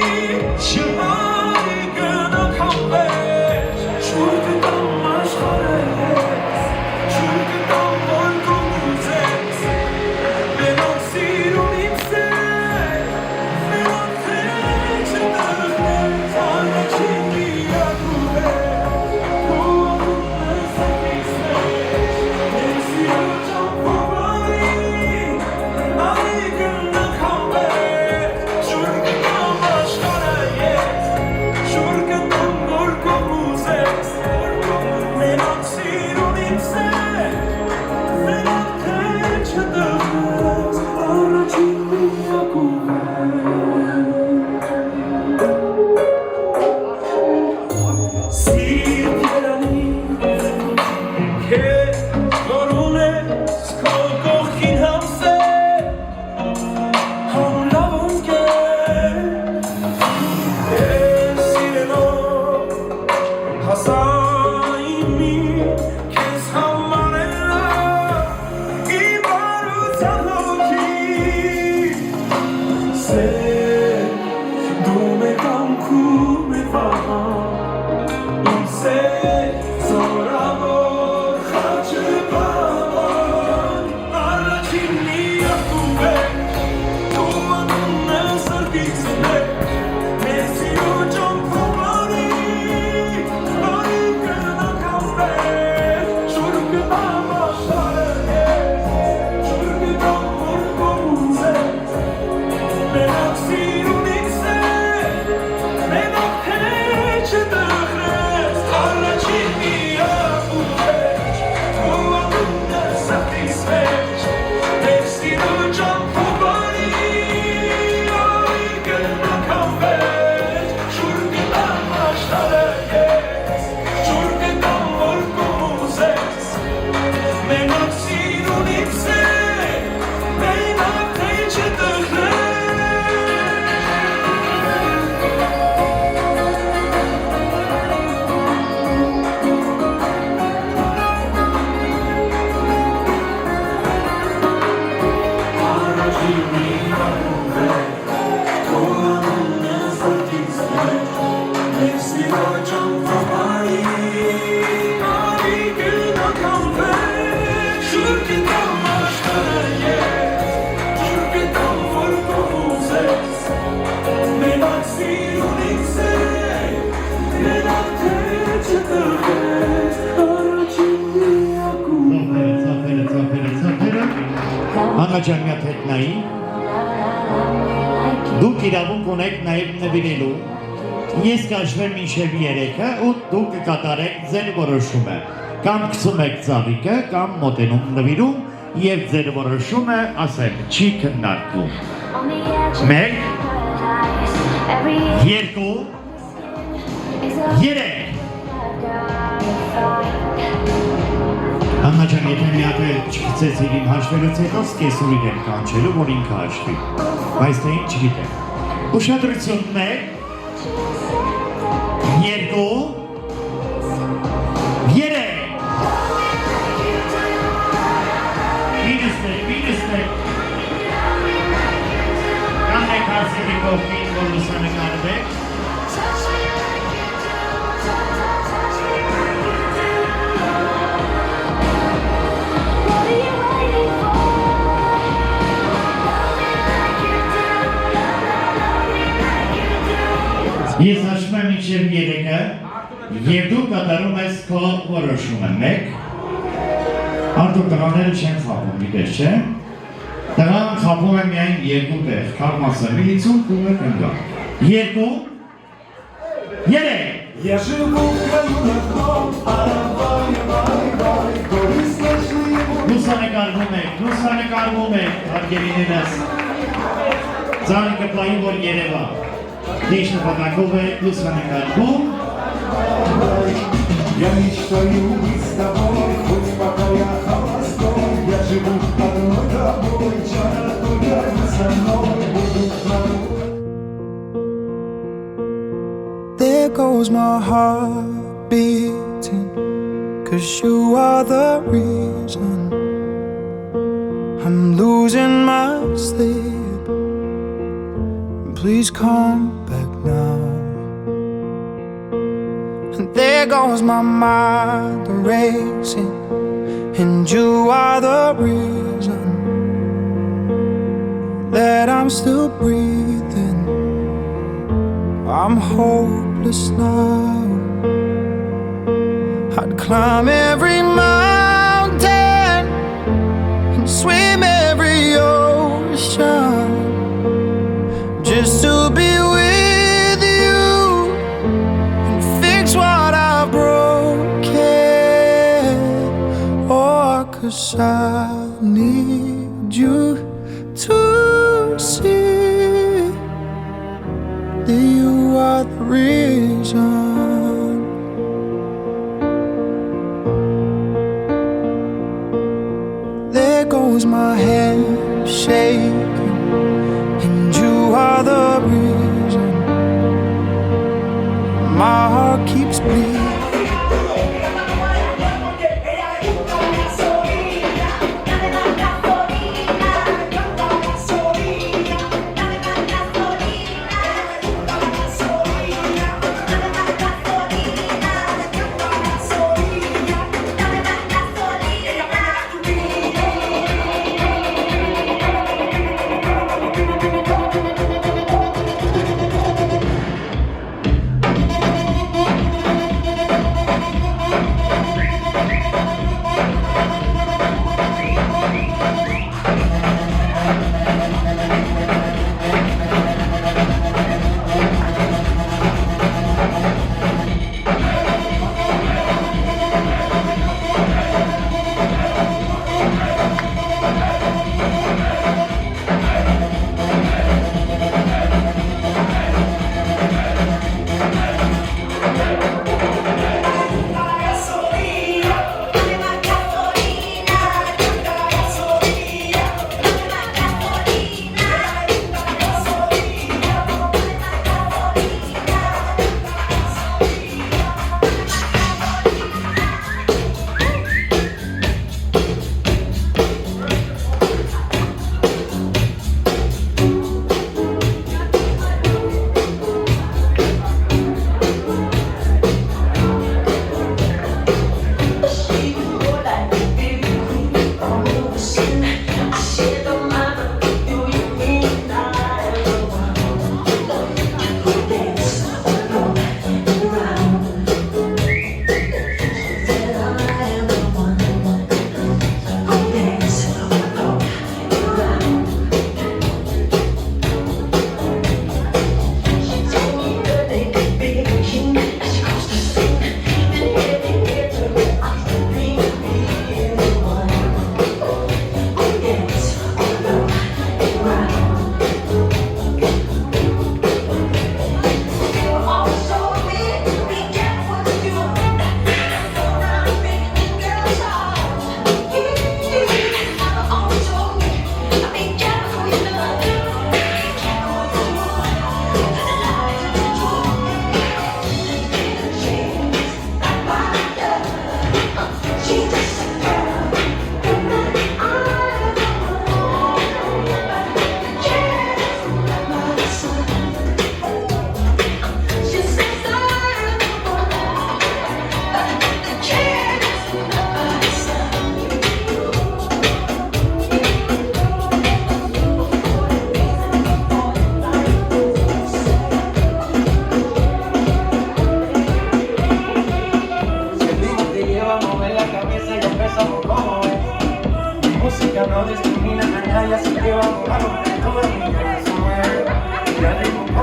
շարի գնանք համբեր, շուր կտամ աշխարհս, շուր կտամ որ քո ուզես, մենակ սիրուն ինձ է, մենակ քեզ չդրնես, առաջին միակում է քո անունն է սրտիս մեջ, Come Աննաջանյա թետնայի, դուք իրավունք ունեք նաև նվիրելու, ես կաշվեմ մինչև 3-ը ու դուք կկատարեք ձեր որոշումը, կամ գցում եք ծավիկը, կամ մոտենում նվիրում և ձեր որոշումը, ասեմ, չի քննարկվում։ 1, 2, 3 Աննա ջան, եթե մի հատ չգցեցիր իմ հաշվելուց հետո սկեսուրին եմ կանչելու, որ ինքը հաշվի, բայց թե ինչ չգիտեմ։ Ուշադրություն 1, 2, 3 Մինստեք Կանեք հարսերի կողքին, որ լուսանկարվեք Ես հաշվում եմ մինչև 3-ը և դու կատարում ես քո որոշումը 1 Արդյոք տղաները չեն խաբում, գիտես չէ? Տղան խաբում է միայն 2 տեղ, քարմասը միլիցում կումը կնգա 2 3 Я живу в краю родном, ай-вай-вай-вай, горы снежные. Լուսանկարվում եք, հարգելիներս Ձանիկը պլային, որ երևա Դեշ նպատակով է լուսանկարվում Я мечтаю быть с тобой, хоть пока я холостой. Я живу одной тобой, чара только со мной будут на There goes my heart beating, 'cause you are the reason I'm losing my sleep. Please come back now. And there goes my mind racing, and you are the reason that I'm still breathing. I'm hopeless now. I'd climb every mountain and swim every ocean just to be with you and fix what I've broken. Oh, 'cause I need you to see that you are the reason. There goes my hand shaking, and you are the reason my heart keeps bleeding.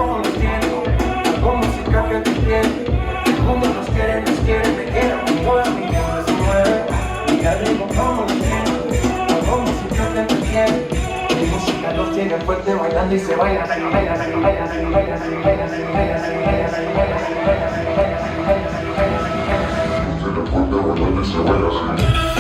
como los tiene, con música que te tiene. El mundo nos quiere, me quiere, toda mi vida se mueve. Y al ritmo como los tiene, con música que te tiene. Mi música los tiene fuerte bailando y se baila, se baila, se baila, se baila, se baila, se baila, se baila, se baila, se baila, se baila, se baila, se baila, se baila. Tiene fuerte bailando y se baila así.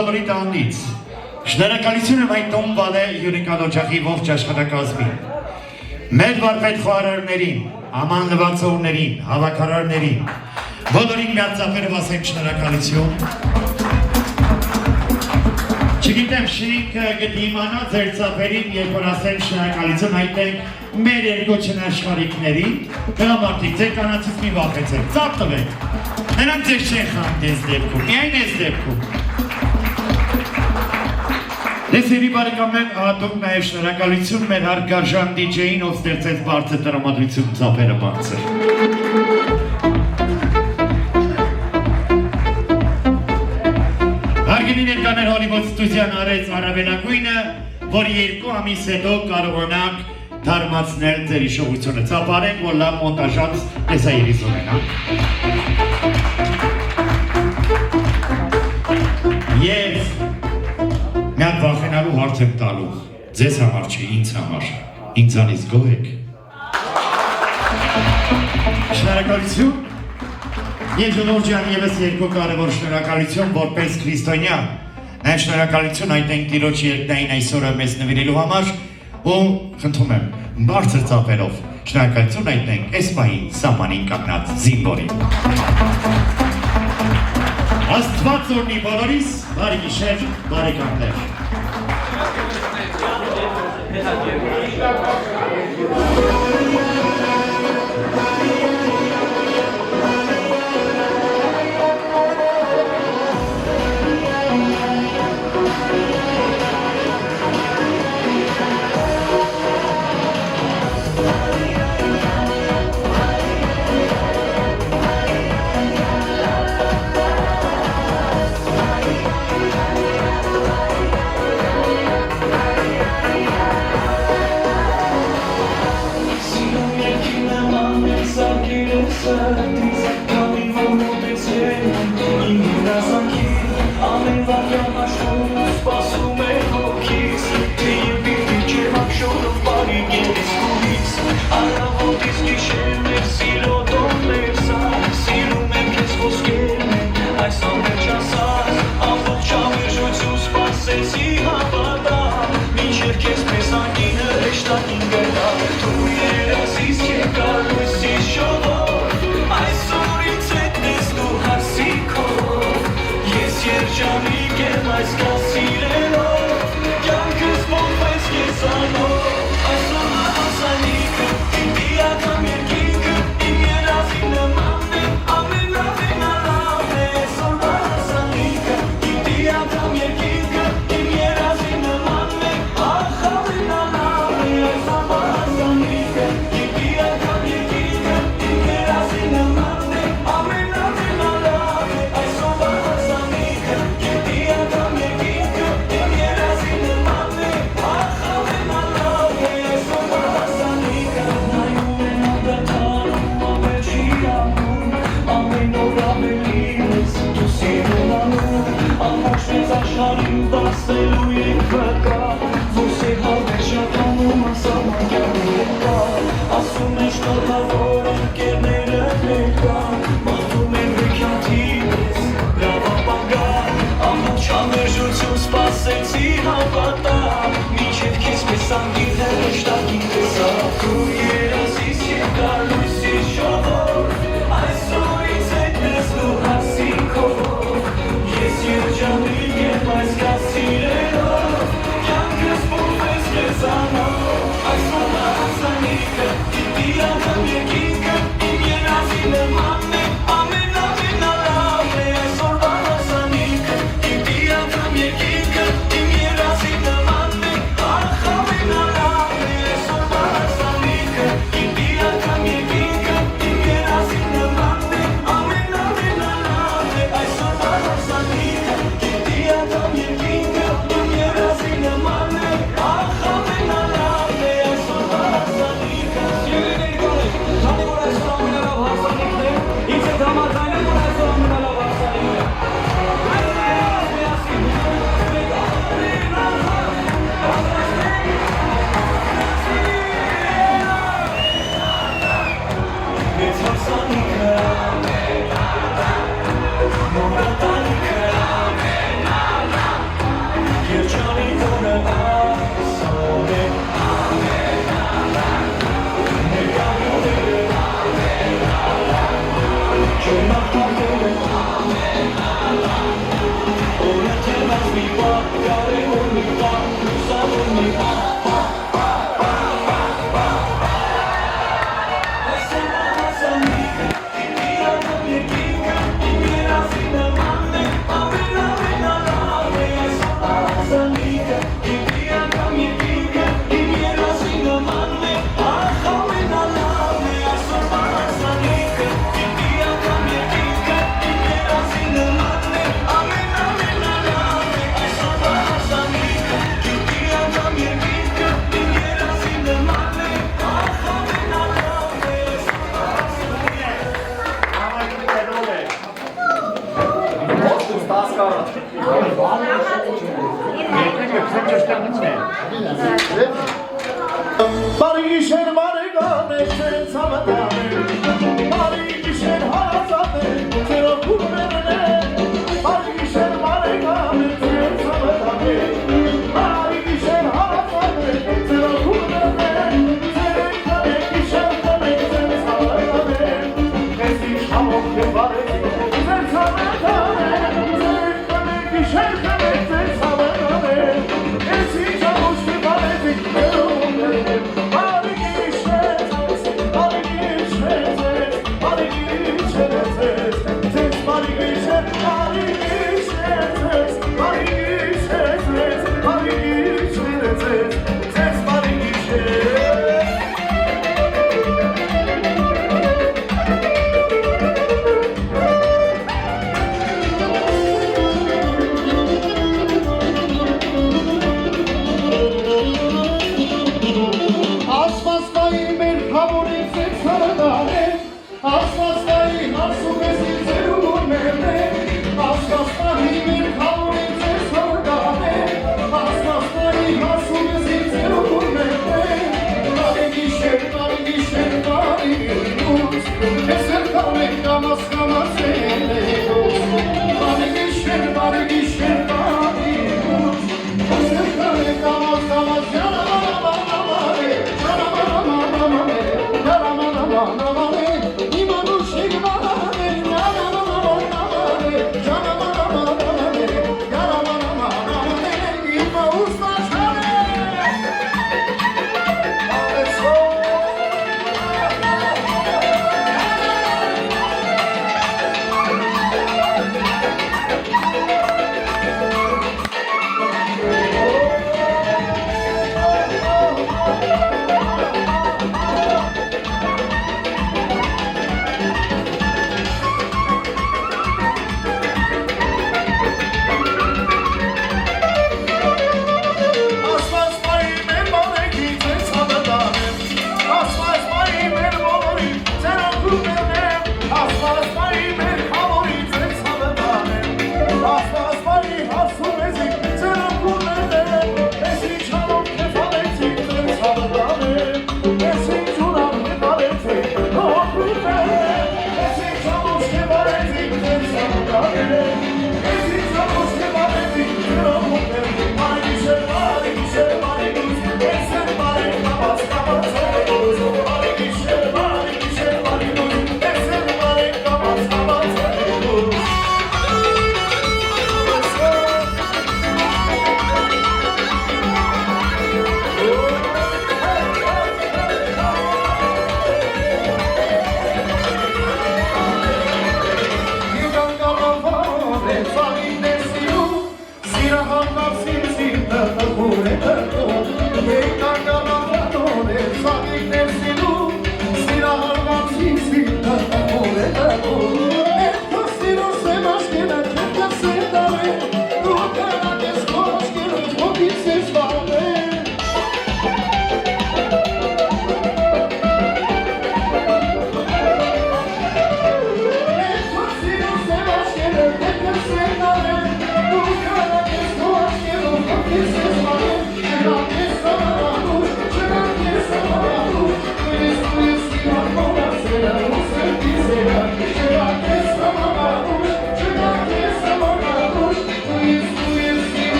բոլորի տանից։ Շնորհակալություն եմ հայտնում Վալե հյուրընկալ օջախի ողջ աշխատակազմին, մեր վարպետ խոհարարներին, աման լվացողներին, հավաքարարներին, բոլորին միացապերով ասեմ շնորհակալություն։ Չգիտեմ շիրինքը գտի իմանա ձեր ծապերին, երբ որ ասեմ շնորհակալություն հայտնենք մեր երկու չնաշխարհիկներին, տղամարդիկ, ձեր կանացից մի վախեցեք, ծափ տվեք, նրանք ձեզ չեն խանդի այս դեպքում, միայն այս դեպքում։ Դեսերի բարեկամներ, հատուկ նաև շնորհակալություն մեր հարգարժան DJ-ին, ով ստեղծեց բարձր տրամադրություն ծափերը բարձր։ Հարգելի ներկաներ Հոլիվուդ ստուդիան արեց առավելագույնը, որ 2 ամիս հետո կարողանանք թարմացնել ձեր հիշողությունը, ծափարենք, որ լավ մոնտաժած տեսայիրից ունենանք։ Եվ միակ վախենալու հարց եմ տալու, ձեզ համար չի, ինձ համար, ինձանից գոհ եք։ Շնորհակալություն։ Եվ Ժողովրդյան ևս 2 կարևոր շնորհակալություն որպես քրիստոնյա, նաև շնորհակալություն այդենք Տիրոջ երկնային այսօրը մեզ նվիրելու համար ու խնդրում եմ բարձր ծափերով շնորհակալություն այդենք այս պահին սահմանին կանգնած զինվորին։ Աստված օրհնի բոլորիս, բարի գիշեր, բարեկամներ։ Բարի գիշեր, բարեկամ, եք չեն ցավատը